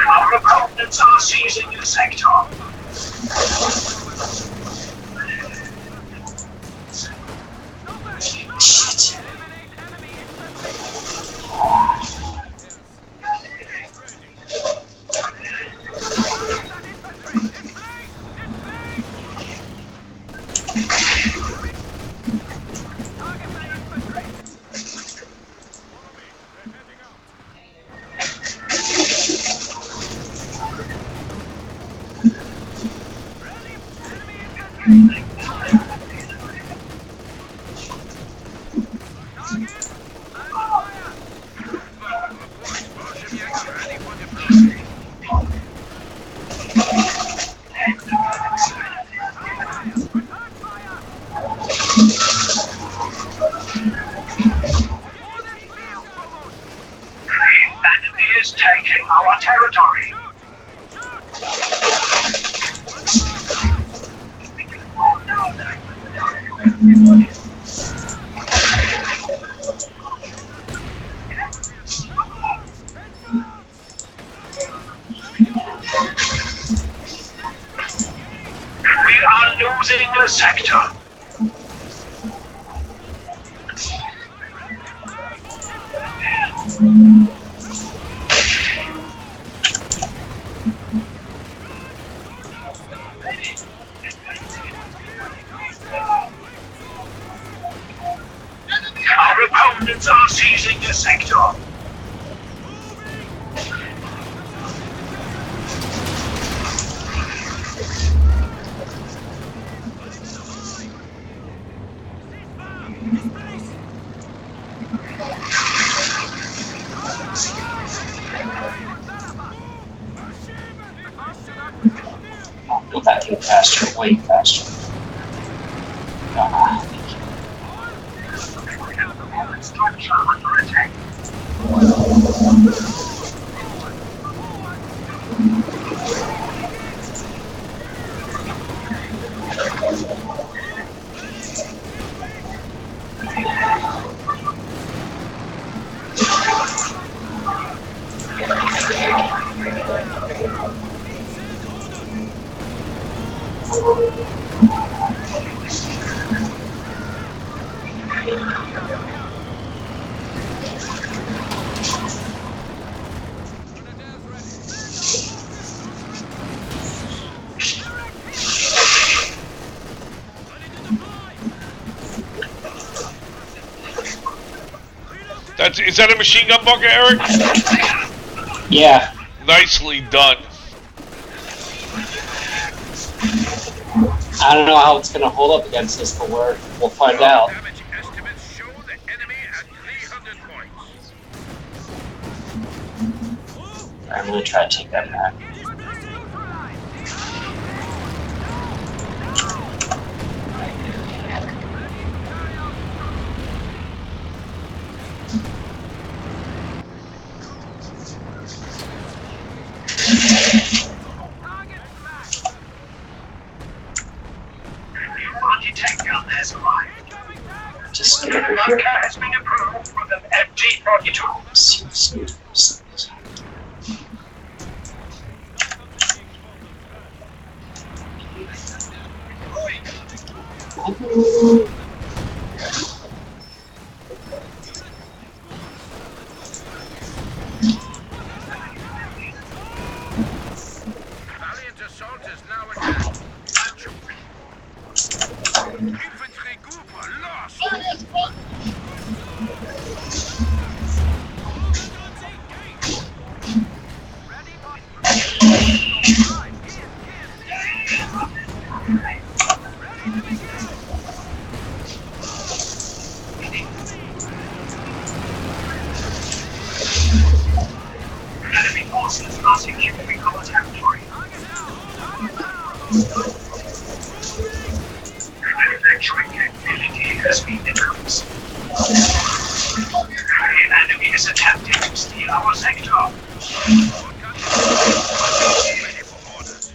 Our opponents are seizing the sector. Shit. Eliminate enemy infantry. Enemy is taking our territory. We are losing the sector. Our opponents are seizing the sector. way faster. Structure under attack. Is that a machine gun bunker, Eric? Yeah. Nicely done. I don't know how it's going to hold up against this, but we'll find out. Damage estimates show the enemy at 300 points. I'm going to try to take that back. Anti-tank gun has arrived. Just get The over here. bunker has been approved for the MG-42. Valiant assault is now attacked. Infantry group lost. Enemy forces are securing our territory. Manufacturing activity has been decreased. The enemy is attempting to steal our sector. Ready for orders.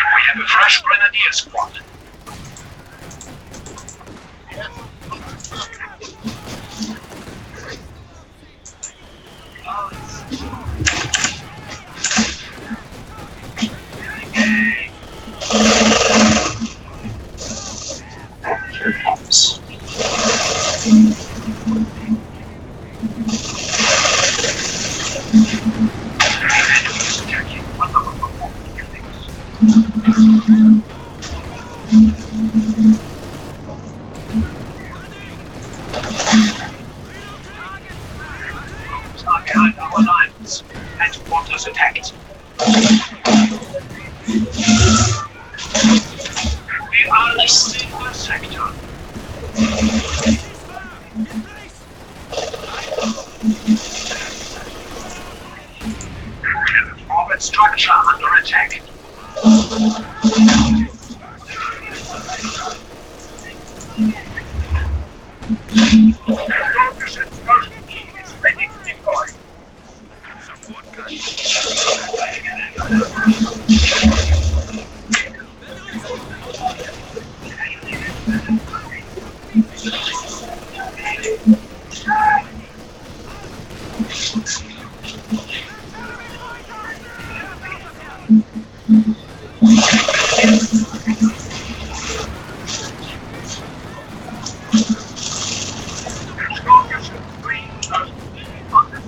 We have a fresh grenadier squad. Here it comes. Enemy is attacking one of our performing units. Are behind our lines. Headquarters attacked. We are losing the sector. Forward structure under attack. Is ready to deploy. Support gun.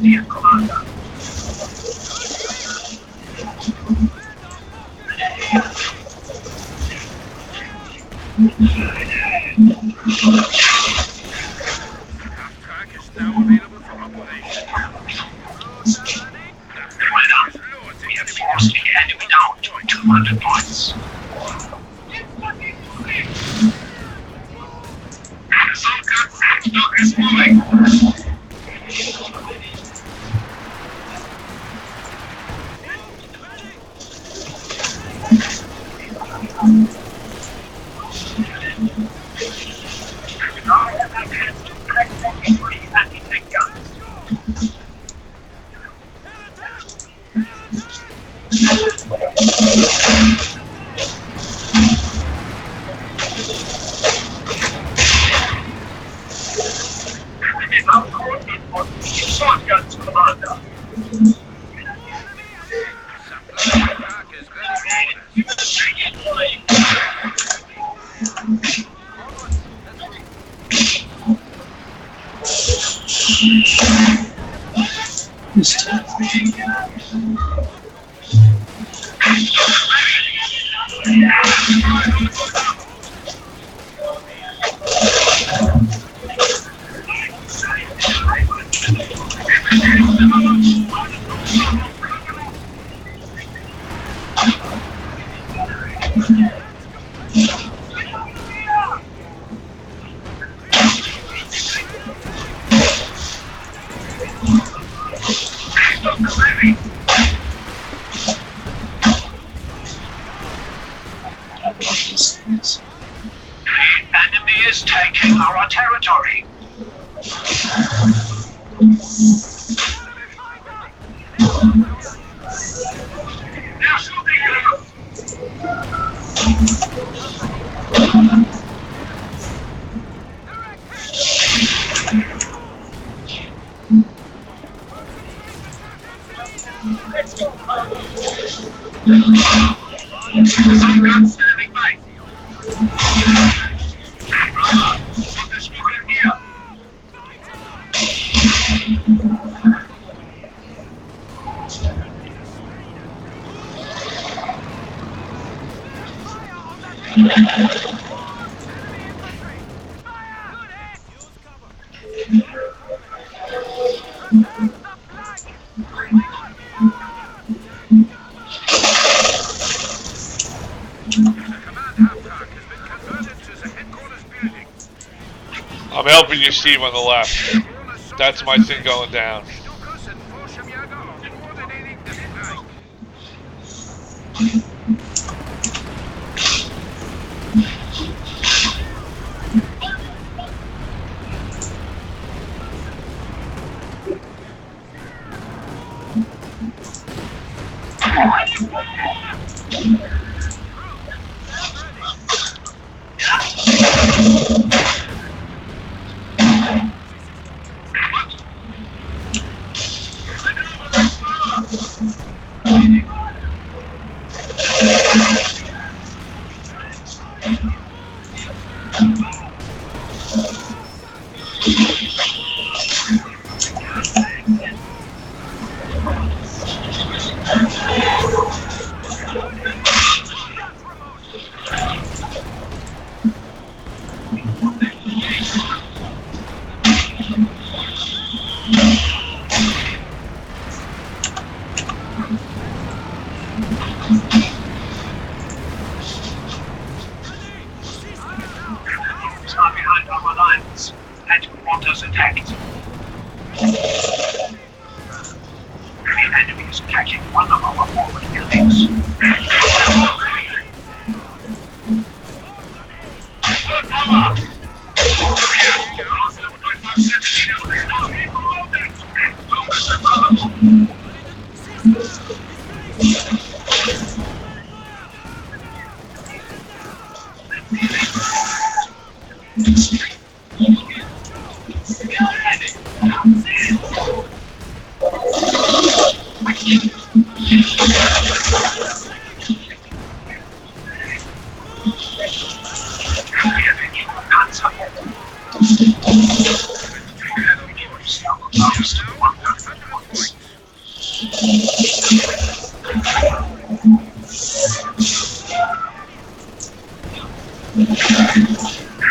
Dear Commander. Half track is now available for operation. Well done. It's moving. Anti-tank guns. Short guns, Commander. Supply truck is ready for Enemy is taking our territory. They're shooting you. Some guns standing by. Put this one here. I'm helping you, Steve, on the left. That's my thing going down. Are behind our lines. Headquarters attacked. The enemy is attacking one of our forward buildings.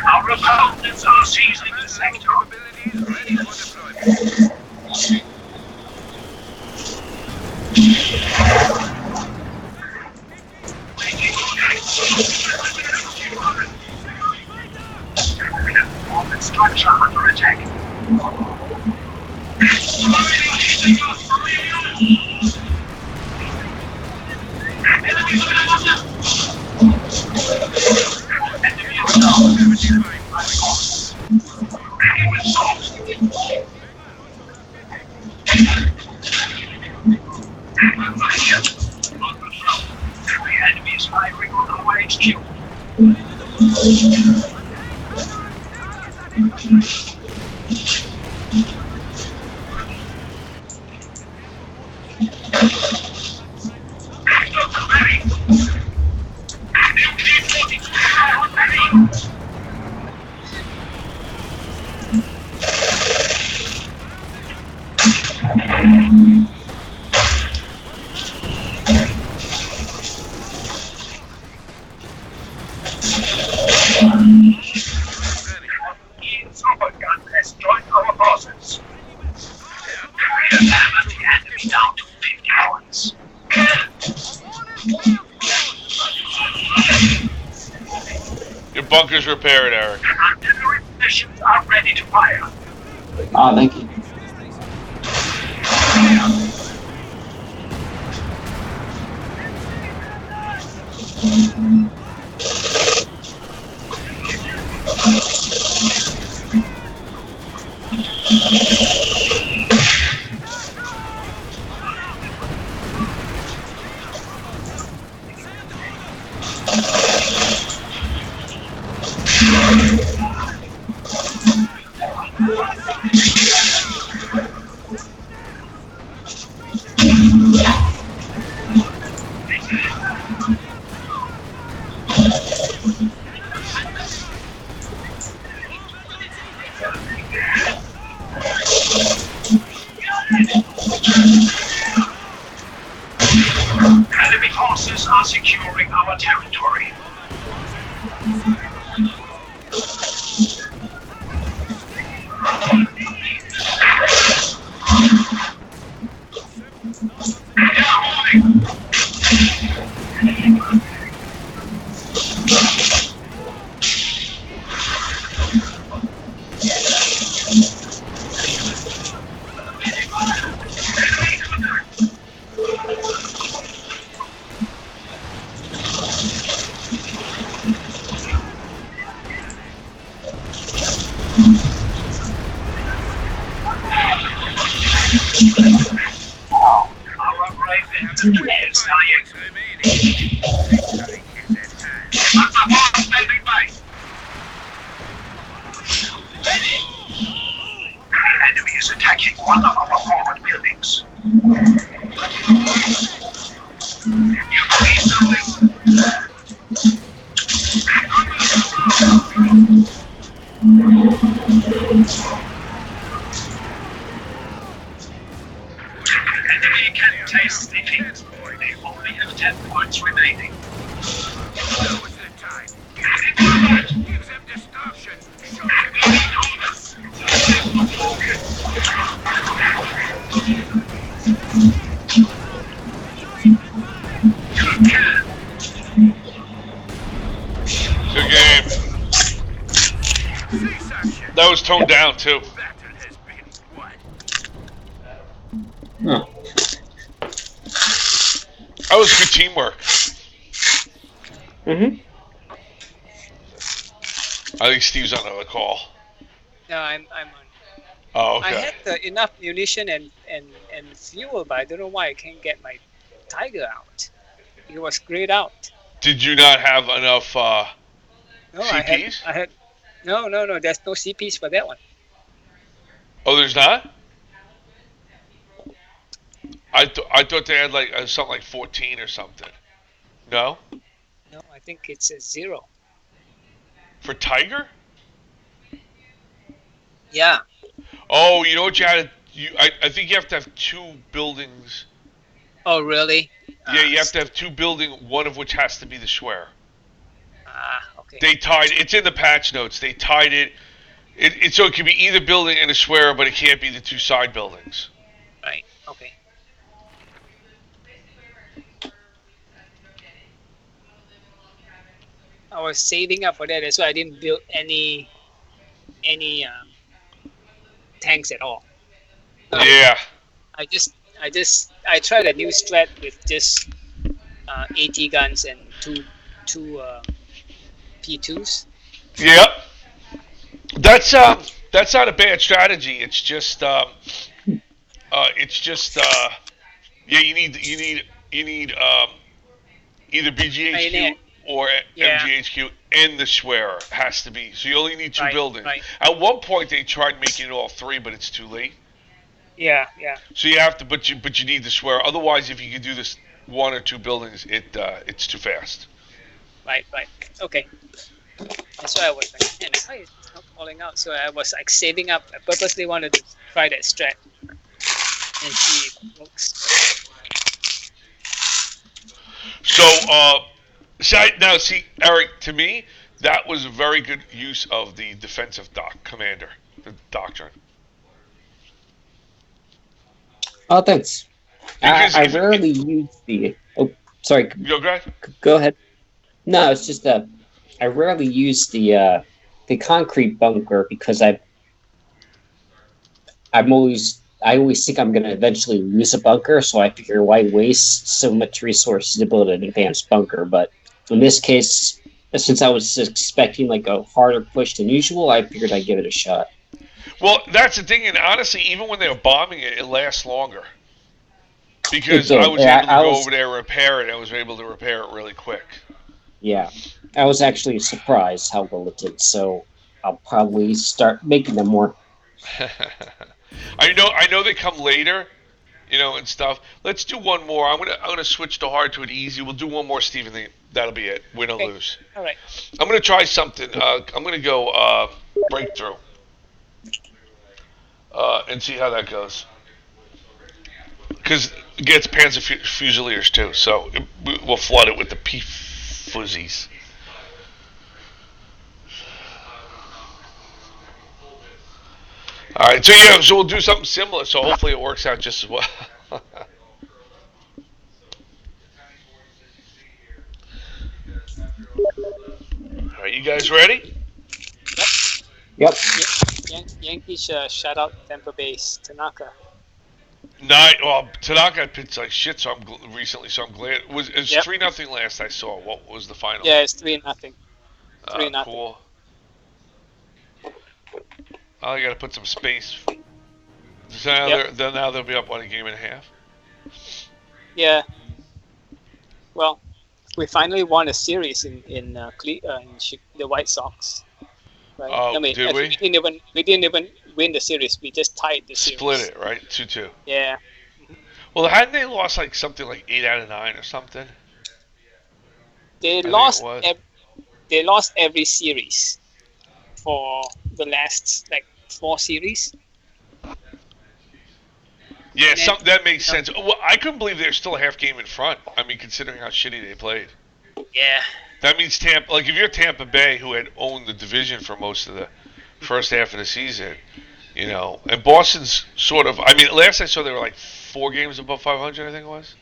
Our opponents are seizing the sector. Ready for deployment. Structure under attack. The enemy is firing on our HQ. Super gun has joined our forces. We have the enemy down to 50 points. Your bunker's repaired, Eric. Artillery positions are ready to fire. Ah, thank you. Enemy forces are securing our territory. Our brave infantry is dying. Standing by. The enemy is attacking one of our forward buildings. You see something? Enemy can taste defeat. They only have 10 points remaining. Now is the time. Give them destruction. Show Good game. C-section. That was toned down too. Battle has been won. Huh. That was good teamwork. Mm-hmm. I think Steve's on another call. No, I'm on. Oh, I okay. had enough munition and fuel, but I don't know why I can't get my Tiger out. It was grayed out. Did you not have enough No, CPs? I had. No. There's no CPs for that one. Oh, there's not? I thought they had like something like 14 or something. No? No, I think it's a 0. For Tiger? Yeah. Oh, you know what you had? I think you have to have 2 buildings. Oh, really? Yeah, you have to have 2 buildings, one of which has to be the square. Okay. They tied. It's in the patch notes. They tied it. So it can be either building and a square, but it can't be the 2 side buildings. Right. Okay. I was saving up for that. That's why I didn't build any tanks at all. Um, Yeah. I tried a new strat with just 80 guns and two P2s. Yep. That's that's not a bad strategy. It's just yeah. You need either I mean, BGHQ or yeah, MGHQ, and the Schwerer has to be. So you only need two right, buildings. right, At one point they tried making it all three, but it's too late. yeah, yeah, So you have to, but you need the Schwerer. Otherwise, if you could do this one or two buildings, it's too fast. right, right. Okay, that's why I was like, man, why is it not calling out? So I was like saving up. I purposely wanted to try that strat and see if it works. So now see, Eric, to me, that was a very good use of the defensive commander, the doctrine. Oh, thanks. Because I if rarely use the. Oh, sorry. you know, guys, Go ahead. No, it's just I rarely use the concrete bunker because I always think I'm going to eventually lose a bunker, so I figure why waste so much resources to build an advanced bunker. But in this case, since I was expecting like a harder push than usual, I figured I'd give it a shot. well, that's the thing, and honestly, even when they were bombing it, it lasts longer It because I did. was able to I go was over there and repair it. I was able to repair it really quick. Yeah, I was actually surprised how well it did. So I'll probably start making them more. I know they come later, and stuff. Let's do one more. I'm gonna switch the hard to an easy. We'll do one more, Stephen. That'll be it. Win or Okay, lose. all right. I'm gonna try something. I'm gonna go breakthrough and see how that goes. Because it gets Panzer Fusiliers too, so we'll flood it with the P fuzzies. All right, so yeah, so we'll do something similar. So hopefully it works out just as well. Are you guys ready? Yep. Yankees shut out Tampa Bay's Tanaka. Nine. Well, Tanaka pitched like shit. So recently. So I'm glad. It was Yep. 3-0 last I saw. What was the final? Yeah, it's 3-0. 3-0. Cool. Oh, you got to put some space. So Yep. now they'll be up 1.5 games. Yeah. Well, we finally won a series in the White Sox. Right? Oh, did we? We didn't even win the series. We just tied the series. Split it, right? 2-2. Yeah. Well, hadn't they lost like something like 8 out of 9 or something? They think lost. it was. They lost every series for the last like 4 series. Yeah, And then, that makes sense. Well, I couldn't believe they were still a half game in front. I mean, considering how shitty they played. Yeah. That means Tampa. Like, if you're Tampa Bay, who had owned the division for most of the first half of the season, and Boston's sort of. I mean, last I saw they were like 4 games above 500. I think it was.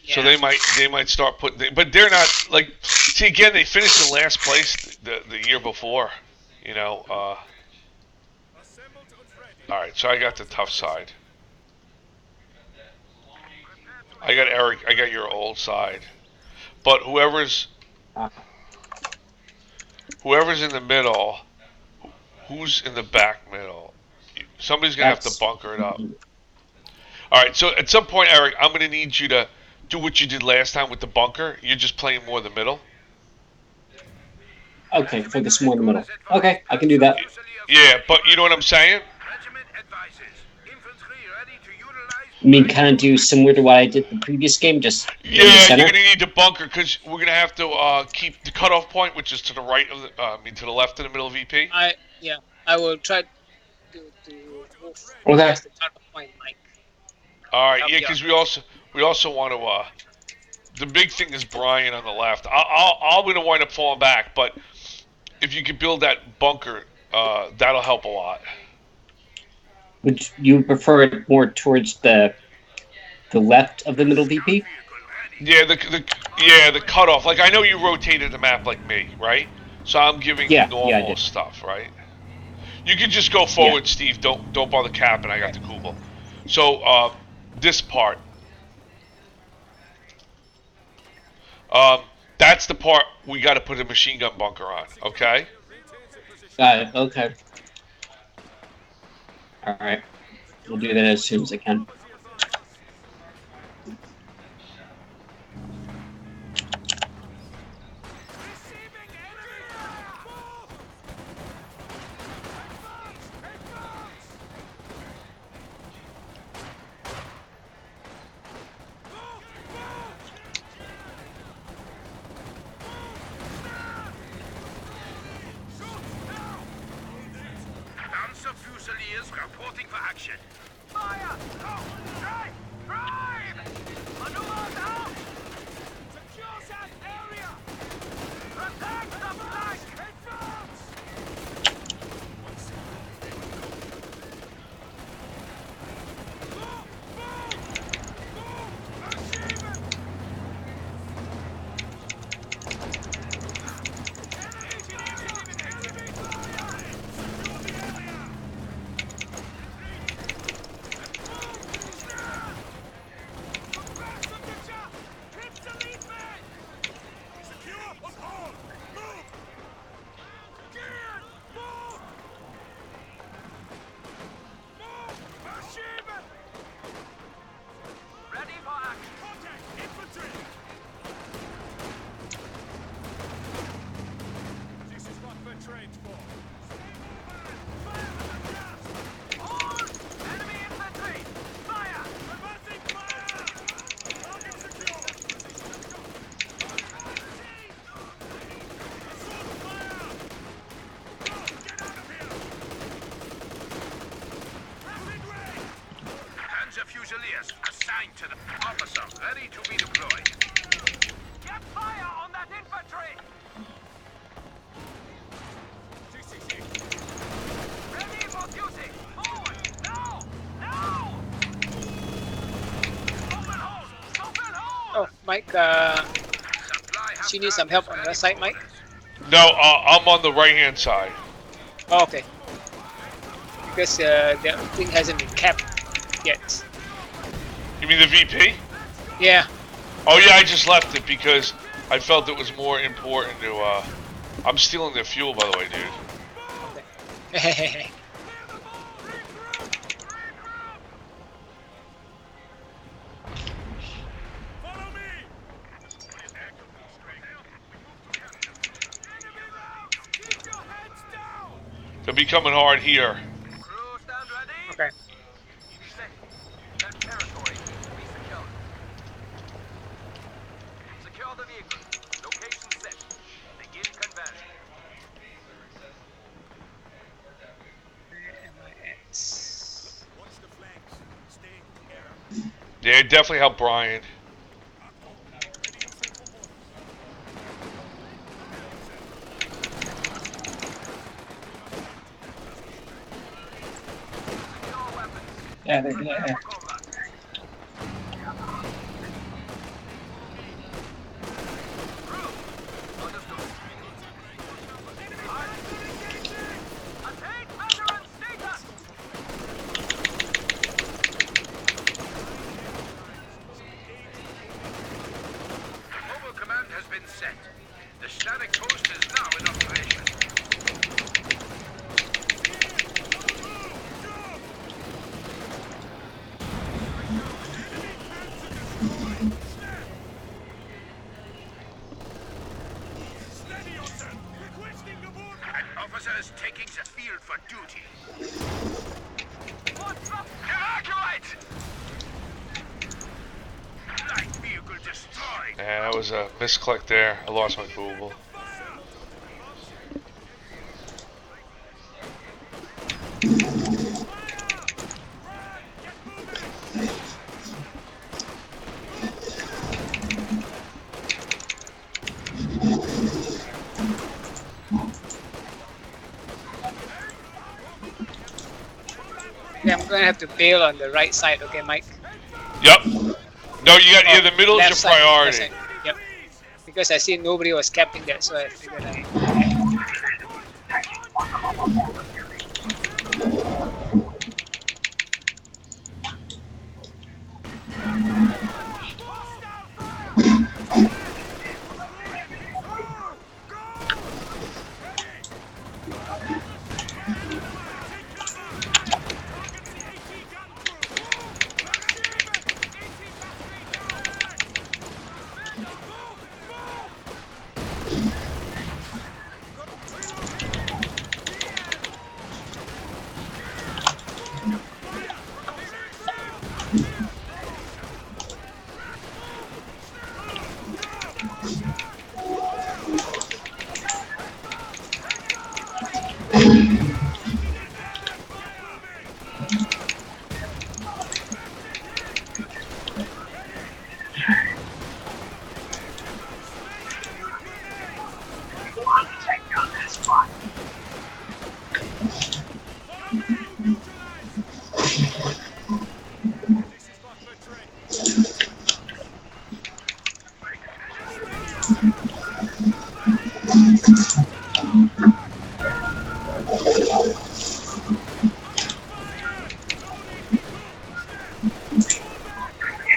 Yeah. So they might start putting. But they're not like. See, again, they finished in last place the year before. All right, so I got the tough side. I got Eric. I got your old side. But whoever's in the middle, who's in the back middle? Somebody's gonna have to bunker it up. All right. So at some point, Eric, I'm gonna need you to do what you did last time with the bunker. You're just playing more the middle. Okay, focus more in the middle. Okay, I can do that. Yeah, but you know what I'm saying? You mean kind of do similar to what I did the previous game, just in the Yeah, center? you're gonna need to bunker because we're gonna have to keep the cutoff point, which is to the right of to the left of the middle of VP. I will try to move Okay. past the cutoff point, Mike. All right, That'll yeah, be because we also want to. The big thing is Brian on the left. I'm gonna wind up falling back, but if you could build that bunker, that'll help a lot. Would you prefer it more towards the left of the middle VP? Yeah, the cutoff. Like I know you rotated the map like me, right? So I'm giving Yeah, normal I did. stuff, right? You can just go forward, Steve. Don't bother capping. I got the Kubel. So this part, that's the part we got to put a machine gun bunker on. Okay. Got it. Okay. All right. We'll do that as soon as I can. Receiving enemy fire! Move! Advance! Advance! Move! Move! Shoot now! Panzer Fusiliers reporting for action. Fire! Go! Drive! Drive! Maneuver now! Secure that area! Protect the flank! Advance! Move! Move! Achievement! Enemy fire! Secure the area! Ready for action. Contact infantry. This is what we're trained for. Fire at the gas! Hold! Enemy infantry! Fire! Reversing fire! Target secure! Assault fire! Go! Get out of here! Rapid raid! Panzer Fusiliers assigned to the officer, ready to be deployed. Get fire on that infantry! Ready for duty! Forward! Now! Now! Open hold! Open hold! Oh, Mike, Supply she needs some help on your side, Mike? No, I'm on the right hand side. Oh, okay. Because the thing hasn't been capped yet. You mean the VP? Yeah. Oh yeah, I just left it because I felt it was more important to. I'm stealing their fuel, by the way, dude. Okay. Follow me! Keep your heads down! They'll be coming hard here. Crew stand ready! Okay. Set. That territory needs to be secured. Secure the vehicle. Location set. Begin conversion. Where am I at? Watch the flanks. Stay together. Yeah, definitely help Brian. Secure weapons. Yeah. Prepare for combat. Crew. Understood. Hostile engaging! Attain veteran status! Mobile command has been set. The static post is now in operation. Steady yourself! Requesting abort! An officer is taking the field for duty. What's up? Evacuate! Light vehicle destroyed. Yeah, that was a misclick there. I lost my Google. Yeah, I'm gonna have to bail on the right side, okay, Mike? Yep. No, you got the middle is Left your side, left priority. side. Yep. Because I see nobody was capping that, so I figured I.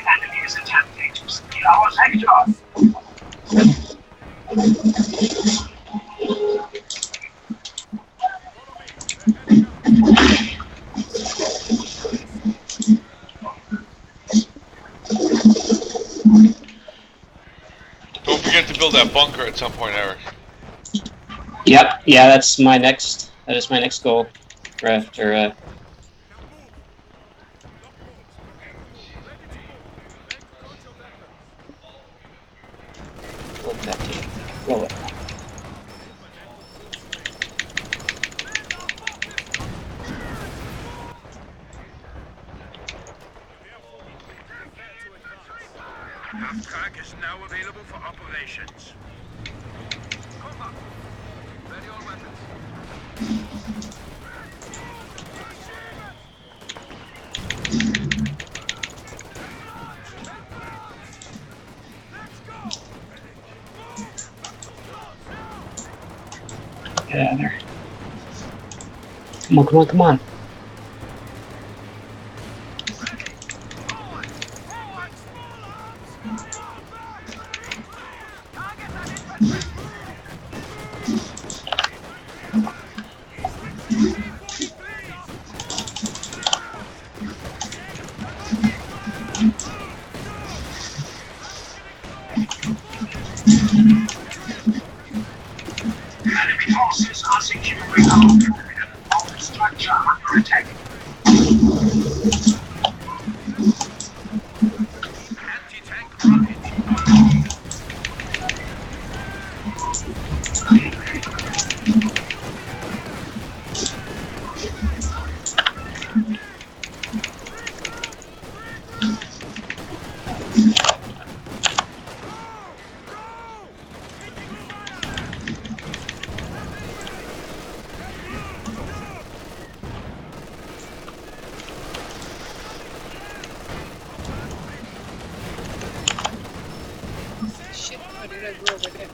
Enemy is attempting to steal our sector. Don't forget to build that bunker at some point, Eric. Yep. Yeah, that's my next. That is my next goal. After look at that team. Roll it. Half-track is now available for operations. Combat. Ready all weapons. Get out of there. Come on, come on, come on. Enemy forces are securing our structure under attack. Anti-tank rocket. Shit, why did I go over there?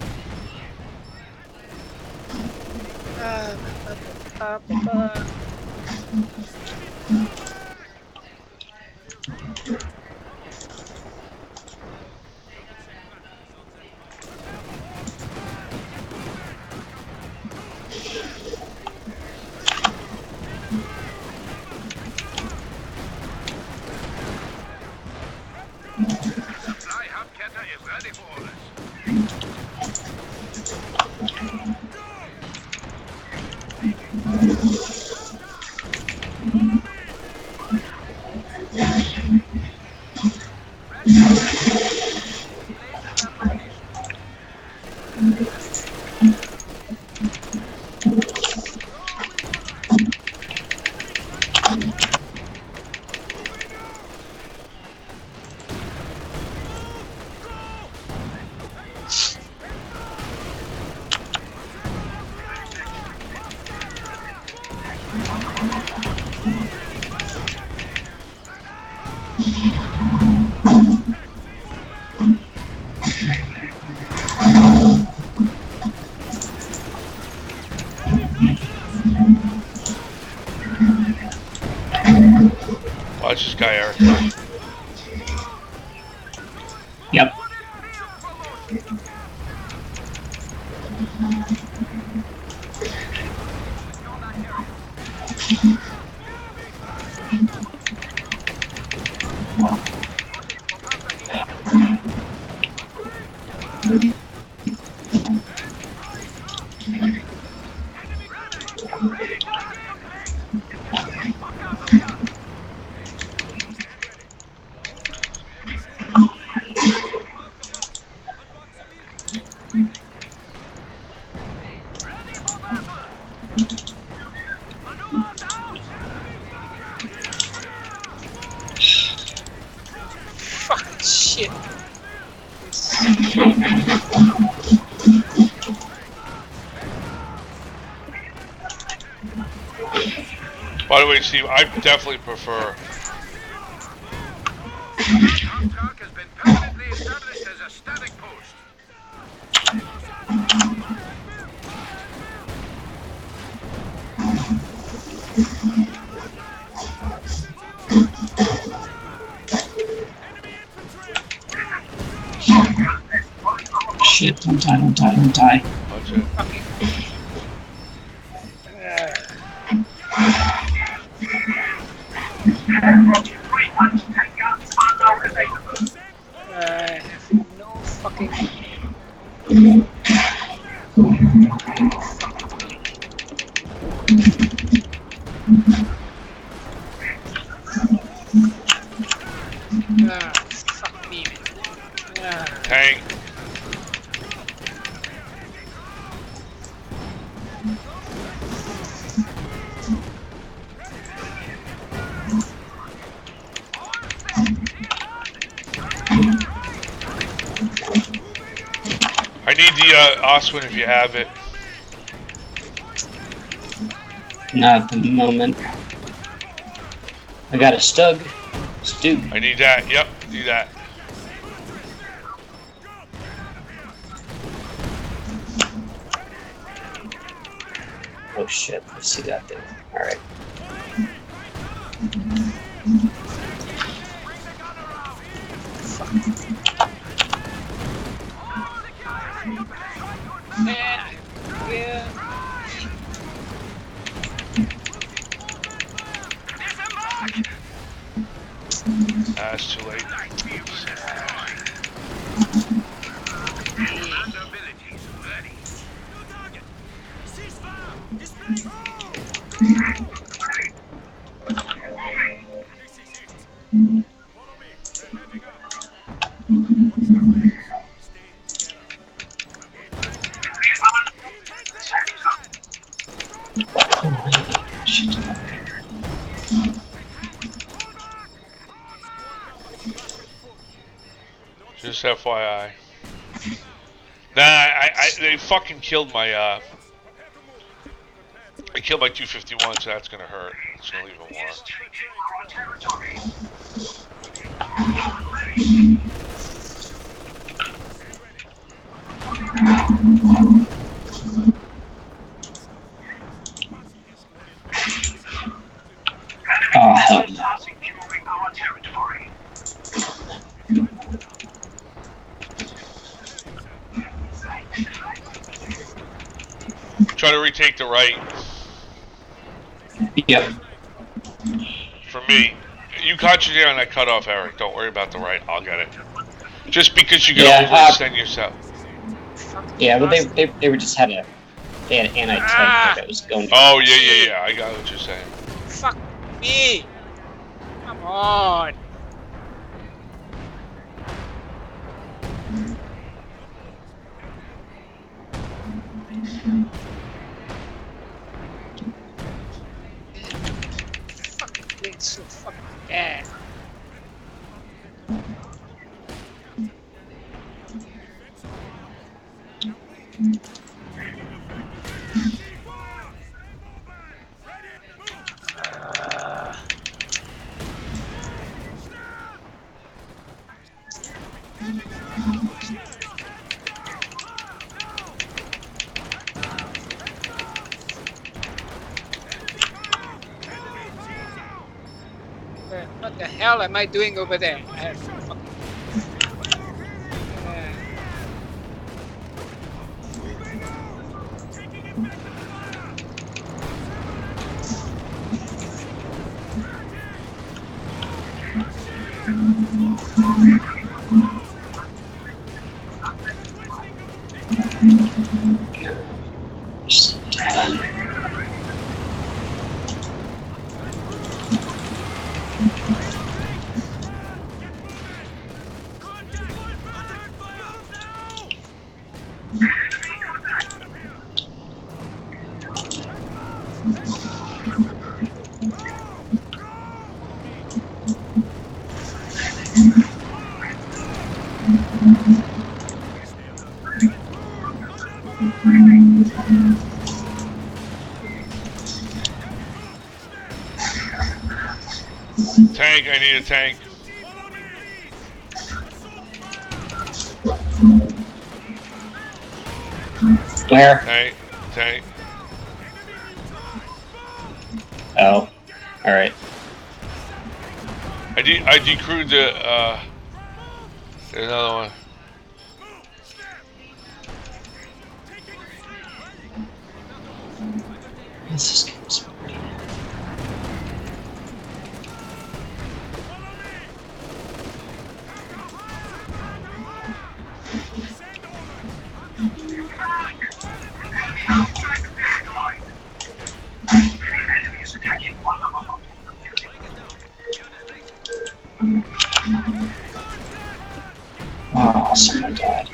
Supply hub getter is ready for orders. Watch this guy, Eric. Yep. Fucking shit. By the way, Steve, I definitely prefer. Talk has been permanently established as a static post. Shit, don't die, don't die, don't die. Watch it. I have no fucking. Fuck me, man. Tank. I need the Oswin if you have it. Not at the moment. I got a Stug. Stu. I need that. Yep, do that. Oh shit, I see that thing. Alright. Yeah. That's too late. Just FYI. Nah, they fucking killed my I killed my 251, so that's gonna hurt. It's gonna leave a war. Oh hell no. Try to retake the right. Yep. For me, you concentrate on that cutoff, Eric. Don't worry about the right. I'll get it. Just because you can overextend yourself. Yeah, but they were just had an anti-tank that was going. Oh yeah. I got what you're saying. Fuck me. Come on. Fucking playing so fucking bad. What the hell am I doing over there? I have fucking... Tank, I need a tank. Where? Tank, tank. Oh, all right. I decrewed the there's another one. This is oh, someone died.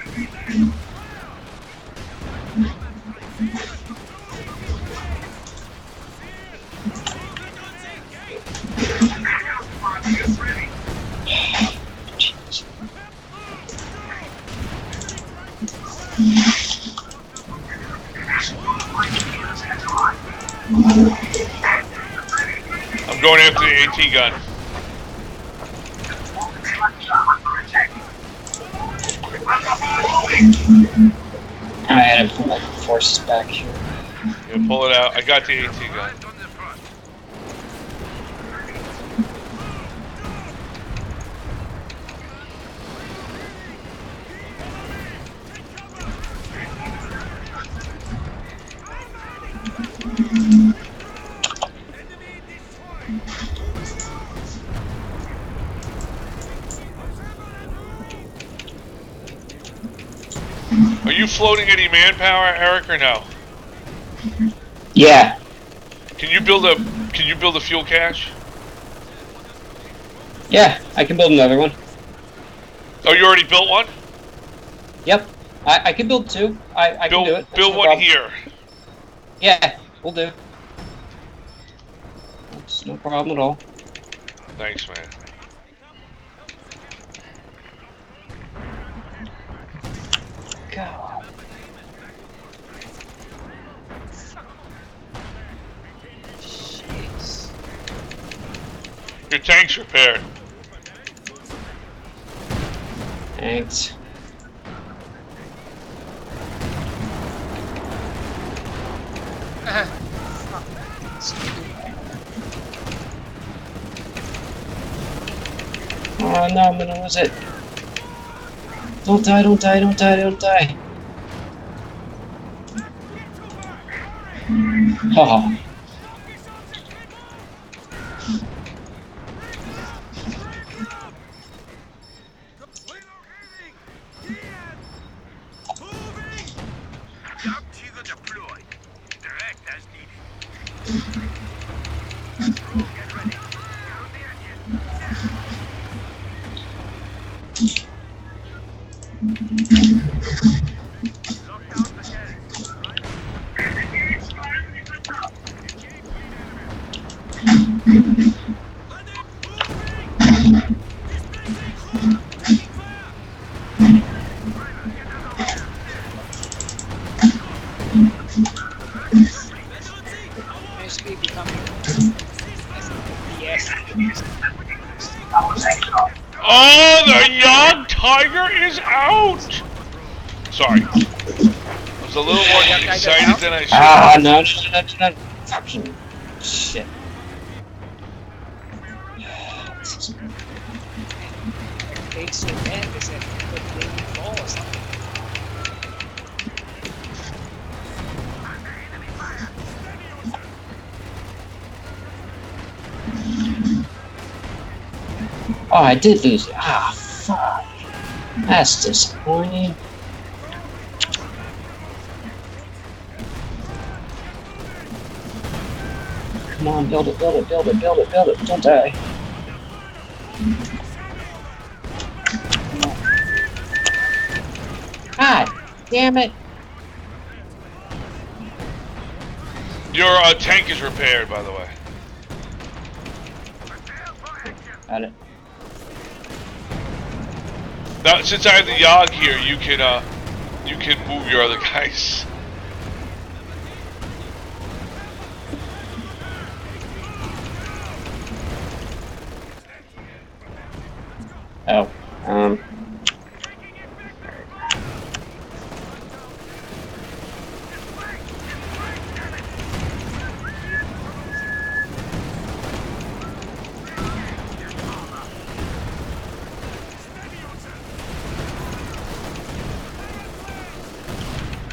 I'm going after the AT gun. I had to put my forces back here. Yeah, pull it out. I got the AT gun. On the front. Are you floating any manpower, Eric, or no? Yeah, Can you build a fuel cache? yeah, I can build another one. Oh, you already built one? Yep, I can build two. I can do it. That's Build no one problem. here. Yeah, we'll do. That's no problem at all. Thanks, man. God. Jeez. Your tank's repaired. Thanks. Oh no, I'm gonna lose it. Don't die, don't die, don't die, don't die. Oh. Tiger deployed. Direct as needed. Get ready. Count the engine. Lock down the carriage. Basically becoming yes. Oh, the young tiger is out! Sorry. I was a little more Young tiger's excited out? than I should. Ah, no, no. Fucking shit. They so bad they said put the ball or something. Oh, I did lose it. Ah, That's disappointing. Come on, build it, build it, build it, build it, build it. Don't die. God damn it. Your tank is repaired, by the way. Got it. Now, since I have the Yogg here, you can move your other guys. Oh,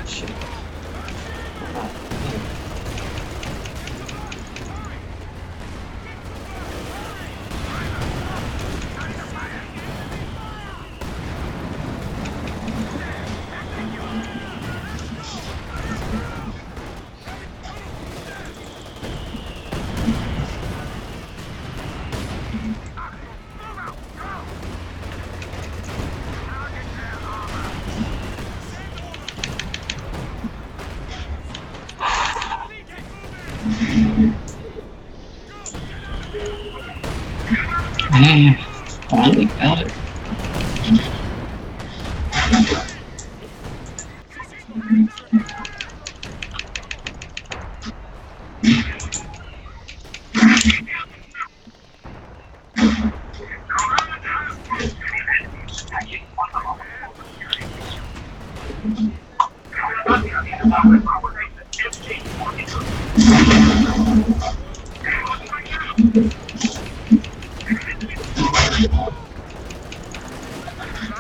shit. Man, finally got it.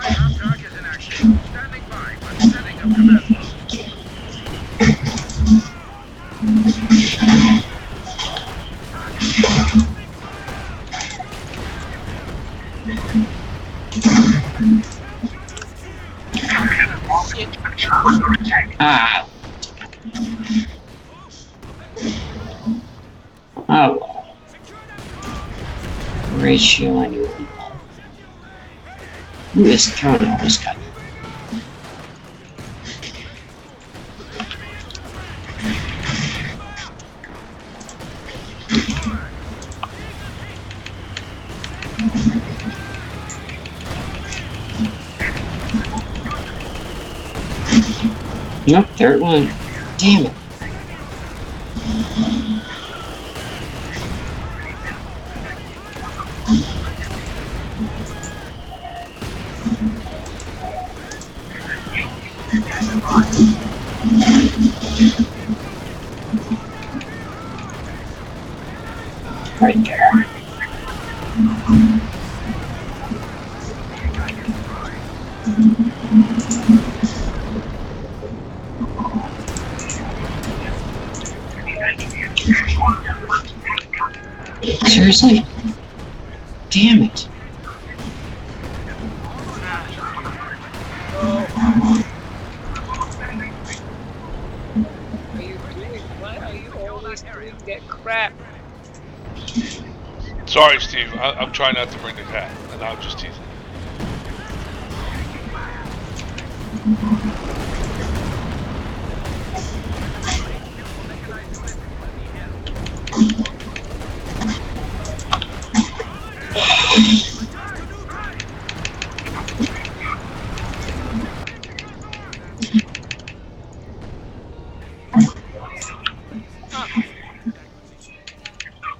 Half-track is in action. Standing by for setting of command post. Ah. Oh, well. Ratio anyway. Who is throwing all this guy? Nope, third one. Damn it. Right there. Seriously? Damn it. Are you doing? Why are you always doing that crap? Sorry, Steve. I'm trying not to bring the cat, and I'm just teasing.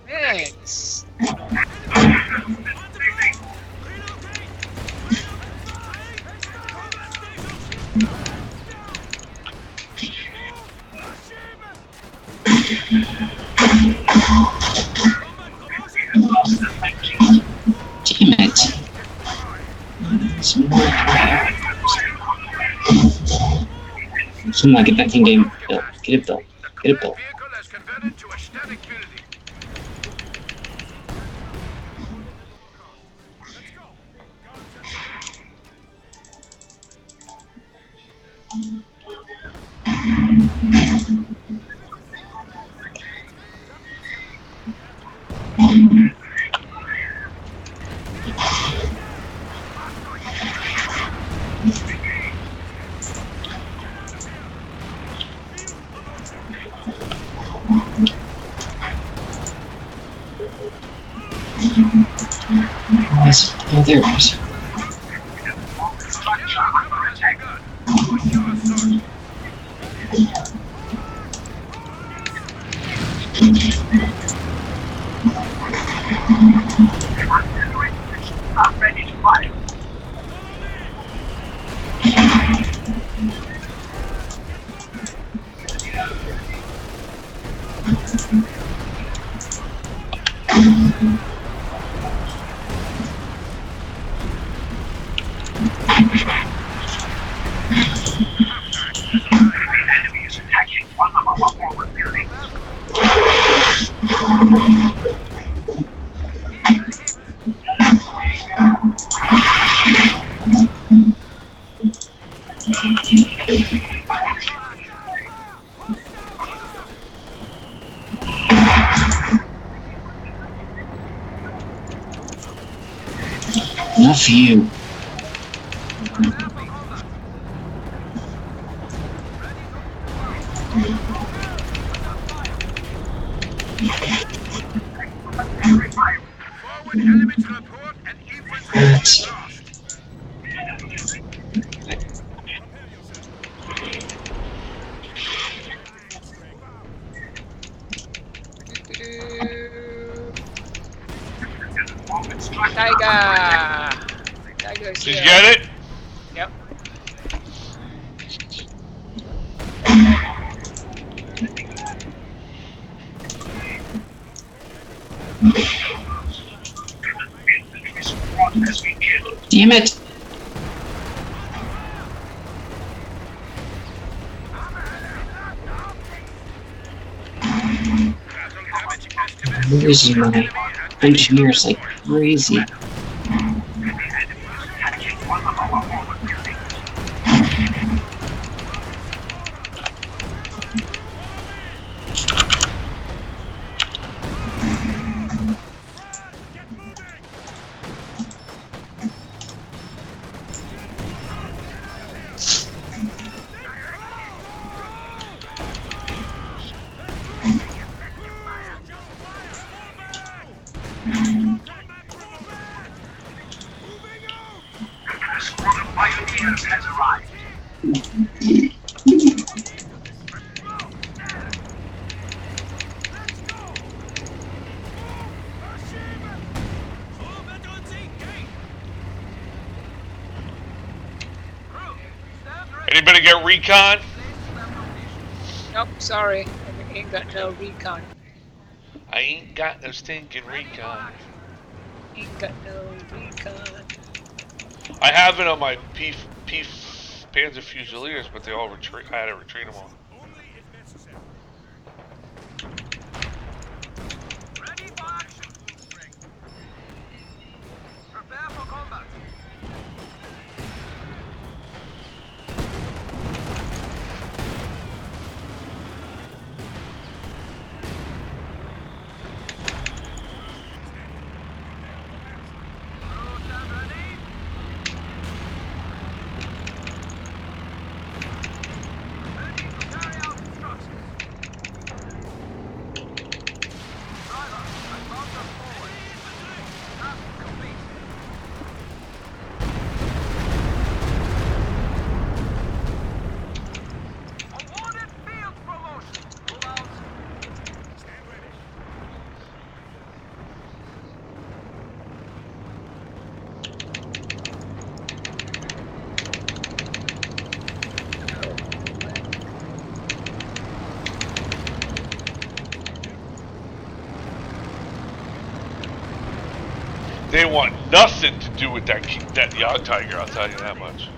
Thanks. Damn it. Some more crap. Someone get that thing built. Get it built. Get it built. Vehicle has converted to a static building. Oh, there it is. Not ready to fight. Enemy is attacking one of our forward buildings. Enough of you. Forward elements report and infantry is lost. Tiger. Tiger's Did here. you get it? Yep. Damn it! I'm losing my engineers like crazy. Pioneers has arrived. Anybody get recon? Nope, sorry. I ain't got no recon. I ain't got no stinking recon. Ain't got no recon. I have it on my P Panzer Fusiliers, but they all retreat. I had to retreat them all. Only if necessary. Ready for action. Prepare for combat. They want nothing to do with that Yacht Tiger. I'll tell you that much.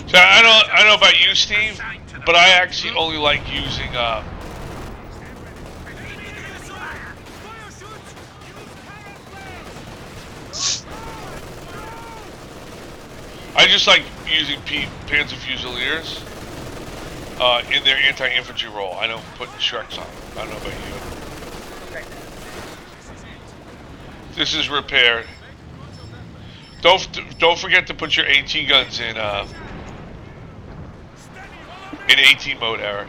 So I don't know about you, Steve, but I actually only like using I just like using Panzer Fusiliers in their anti-infantry role. I don't put Shreks on them. I don't know about you. Right. This is repaired. Don't forget to put your AT guns in 18 mode, Eric.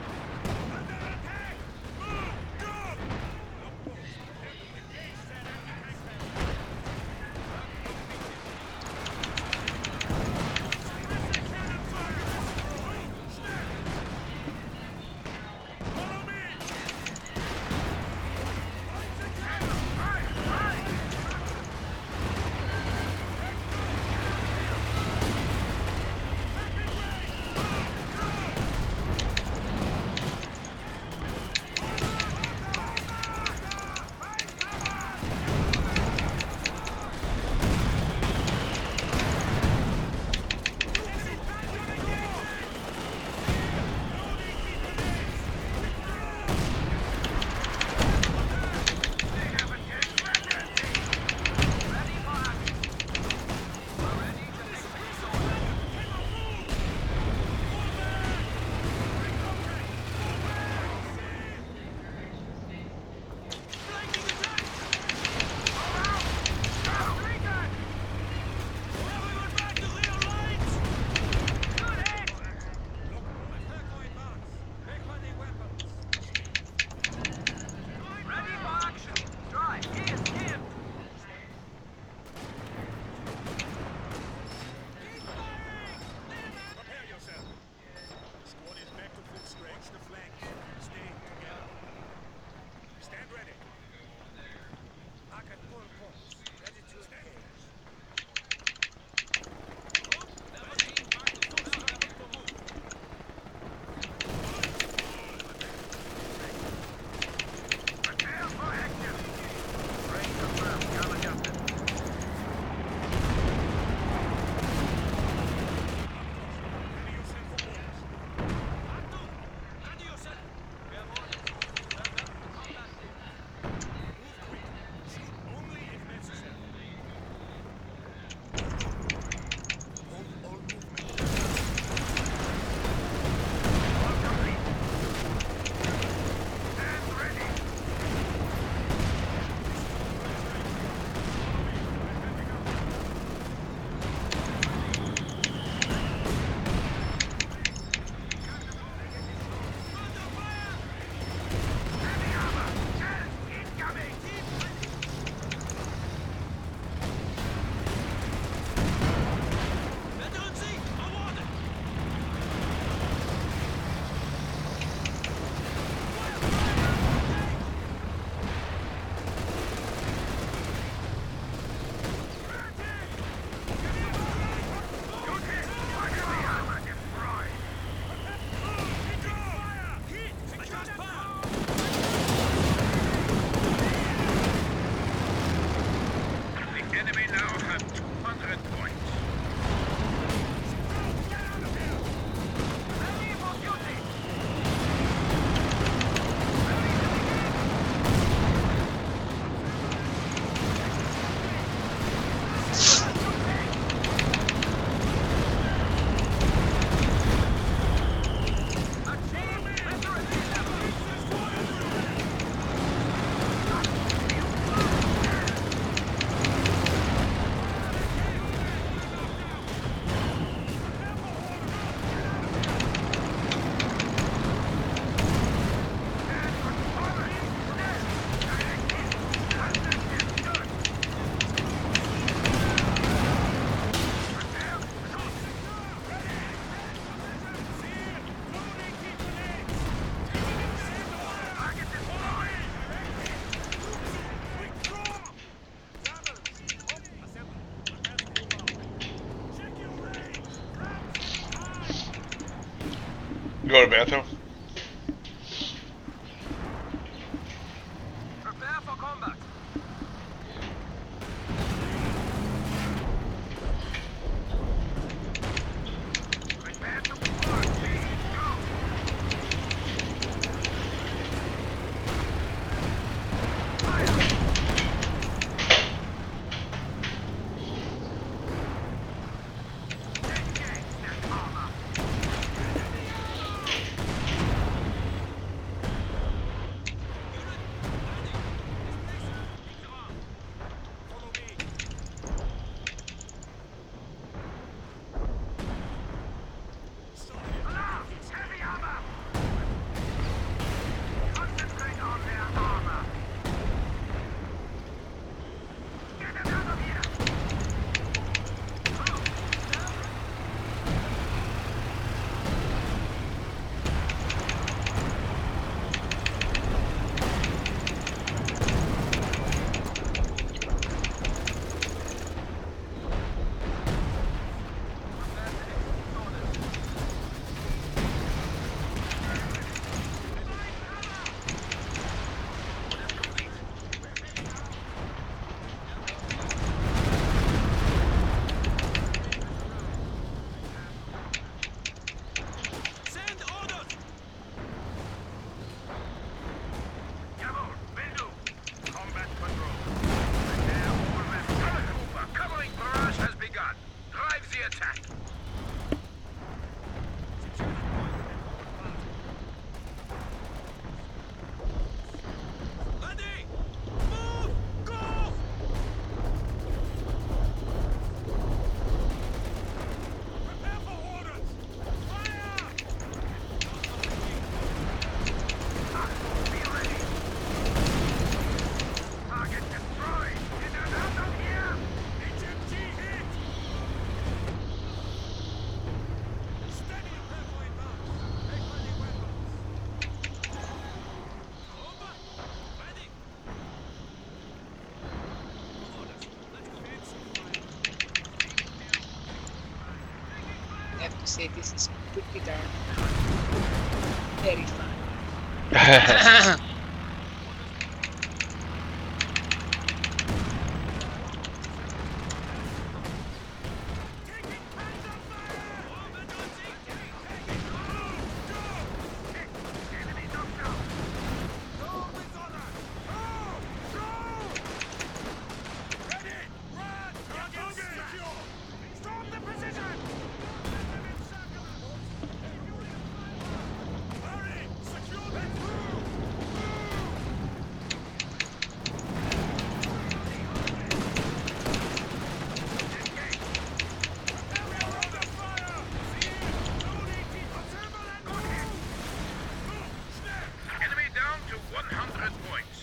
You go to the bathroom? Prepare for combat. Prepare to war, please. Go. Fire. say this is pretty darn terrifying. Enemy down to 100 points.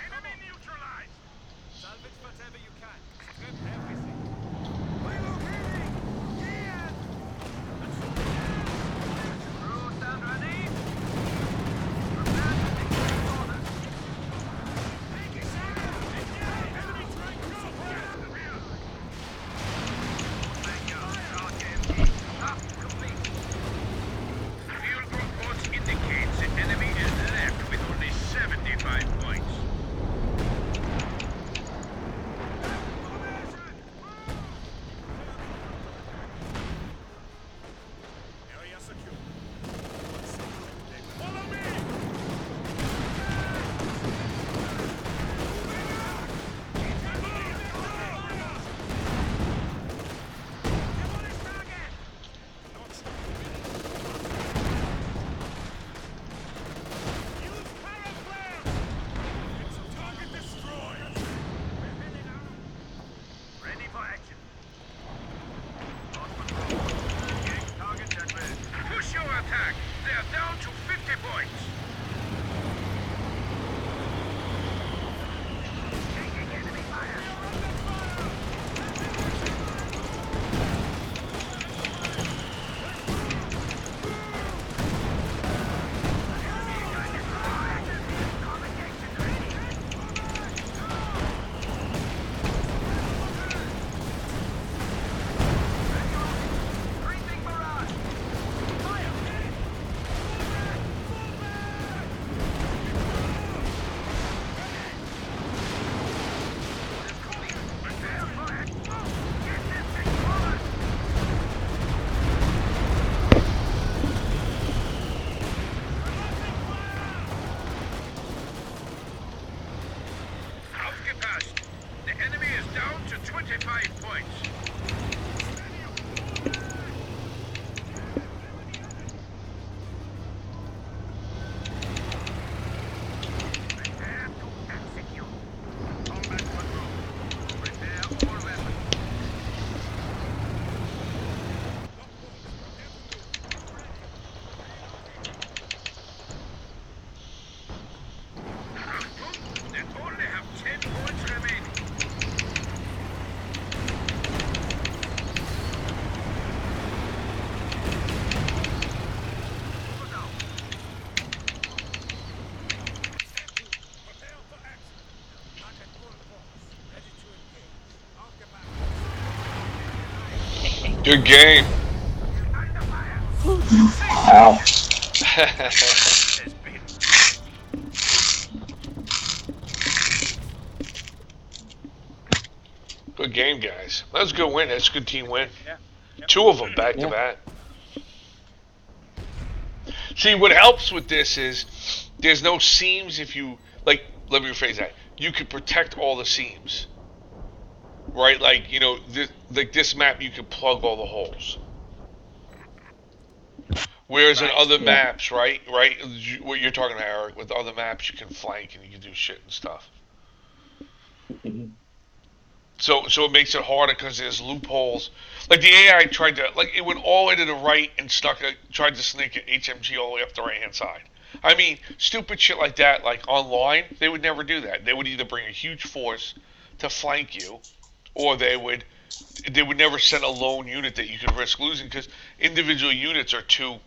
Enemy neutralized. Salvage whatever you can. Strip everything. Relocating! Ian! Crew stand ready. Prepare to take orders. Enemy tank complete. Fuel reports indicates the enemy is left with only 75 points. Area secure. Follow me! Demolish target! Use power flare! Target destroyed! Ready for action. Target checklist. Push your attack. They are down to 50 points. Taking enemy fire. Increasing barrage! Fire! Aufgepasst. The enemy is down to 25 points. Prepare to execute. Combat control. Prepare all weapons. Achtung, they only have 10 points remaining. Look out. Prepare for action. Not at full force. Ready to engage. I'll get back. Good game. Under fire. Wow. Has been. Good game, guys. That was a good win. That's a good team win. Yeah. Yep. Two of them back to Yeah. back. See, what helps with this is there's no seams if you, like, let me rephrase that. You can protect all the seams. Right? Like, you know, this map, you can plug all the holes. Whereas in Right. other Yeah. maps, right? What you're talking about, Eric, with other maps, you can flank and you can do shit and stuff. Mhm. So it makes it harder because there's loopholes. Like the AI tried to, like it went all the way to the right and tried to sneak an HMG all the way up the right hand side. I mean, stupid shit like that, like online, they would never do that. They would either bring a huge force to flank you, or they would never send a lone unit that you could risk losing because individual units are too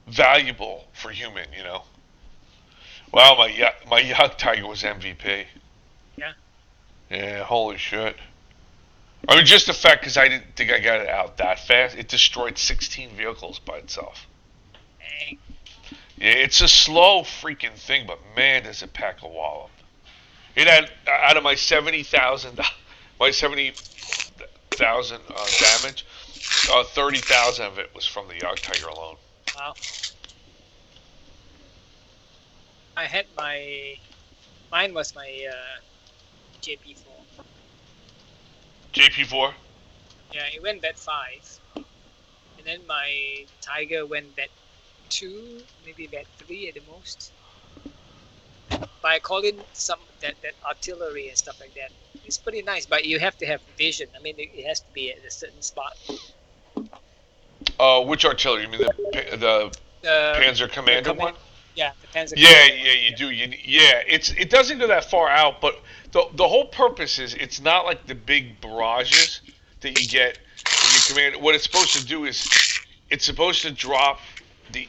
valuable for human. You know. Wow, my young tiger was MVP. Yeah. Yeah, holy shit. I mean, just the fact because I didn't think I got it out that fast, it destroyed 16 vehicles by itself. Dang. Yeah, it's a slow freaking thing, but man, does it pack a wallop. It had out of my 70,000, my 70,000 damage, 30,000 of it was from the Yog Tiger alone. Wow. I had mine was my JP4. JP4. Yeah, it went bed 5, and then my Tiger went bed 2, maybe bed 3 at the most. But I call in some that artillery and stuff like that. It's pretty nice, but you have to have vision. I mean, it has to be at a certain spot. Which artillery? You mean the The Panzer the Commander one? command, yeah, the Panzer Yeah, Commander one. yeah, you Yeah, do. Yeah, it doesn't go that far out, but the whole purpose is it's not like the big barrages that you get when you command. What it's supposed to do is it's supposed to drop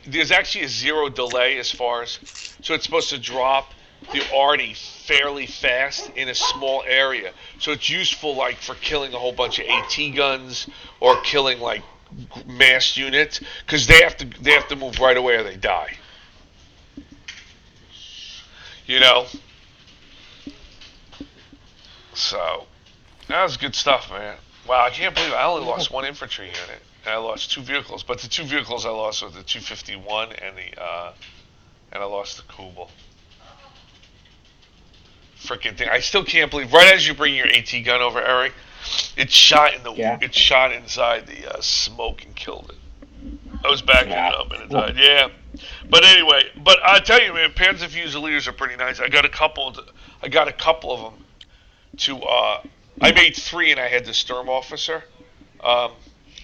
there's actually a zero delay as far as so it's supposed to drop the arty fairly fast in a small area. So it's useful like for killing a whole bunch of AT guns or killing like mass units because they have to move right away or they die. You know, so that was good stuff, man. Wow, I can't believe I only lost one infantry unit. And I lost two vehicles, but the two vehicles I lost were the 251 and I lost the Kubel. Freaking thing! I still can't believe. Right as you bring your AT gun over, Eric, Yeah. it shot inside the smoke and killed it. I was backing it Yeah. up and it died. Yeah, but anyway, but I tell you, man, Panzer Fusiliers are pretty nice. I got a couple. I got a couple of them to. I made three, and I had the Sturm officer, um,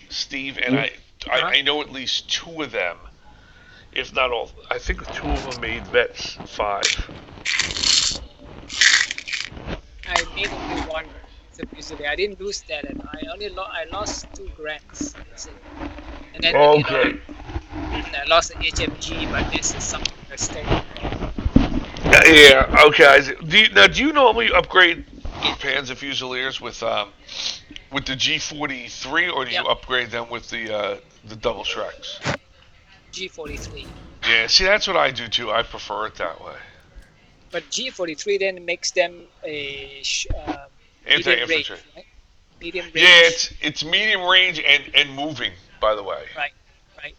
Steve, and uh-huh. I know at least two of them, if not all. I think two of them made vets 5. I made only one. Usually, I didn't lose that, and I lost 2 grants. That's it. And then Okay. I lost the HMG, but this is something mistake. Yeah. Okay. Do you normally upgrade your Panzer Fusiliers with the G43, or do you Yep, upgrade them with the double Shreks? G43. Yeah. See, that's what I do too. I prefer it that way. But G43 then makes them a medium Anti-infantry. range, right? Medium Yeah, range, it's medium range and moving. By the way. right? Right.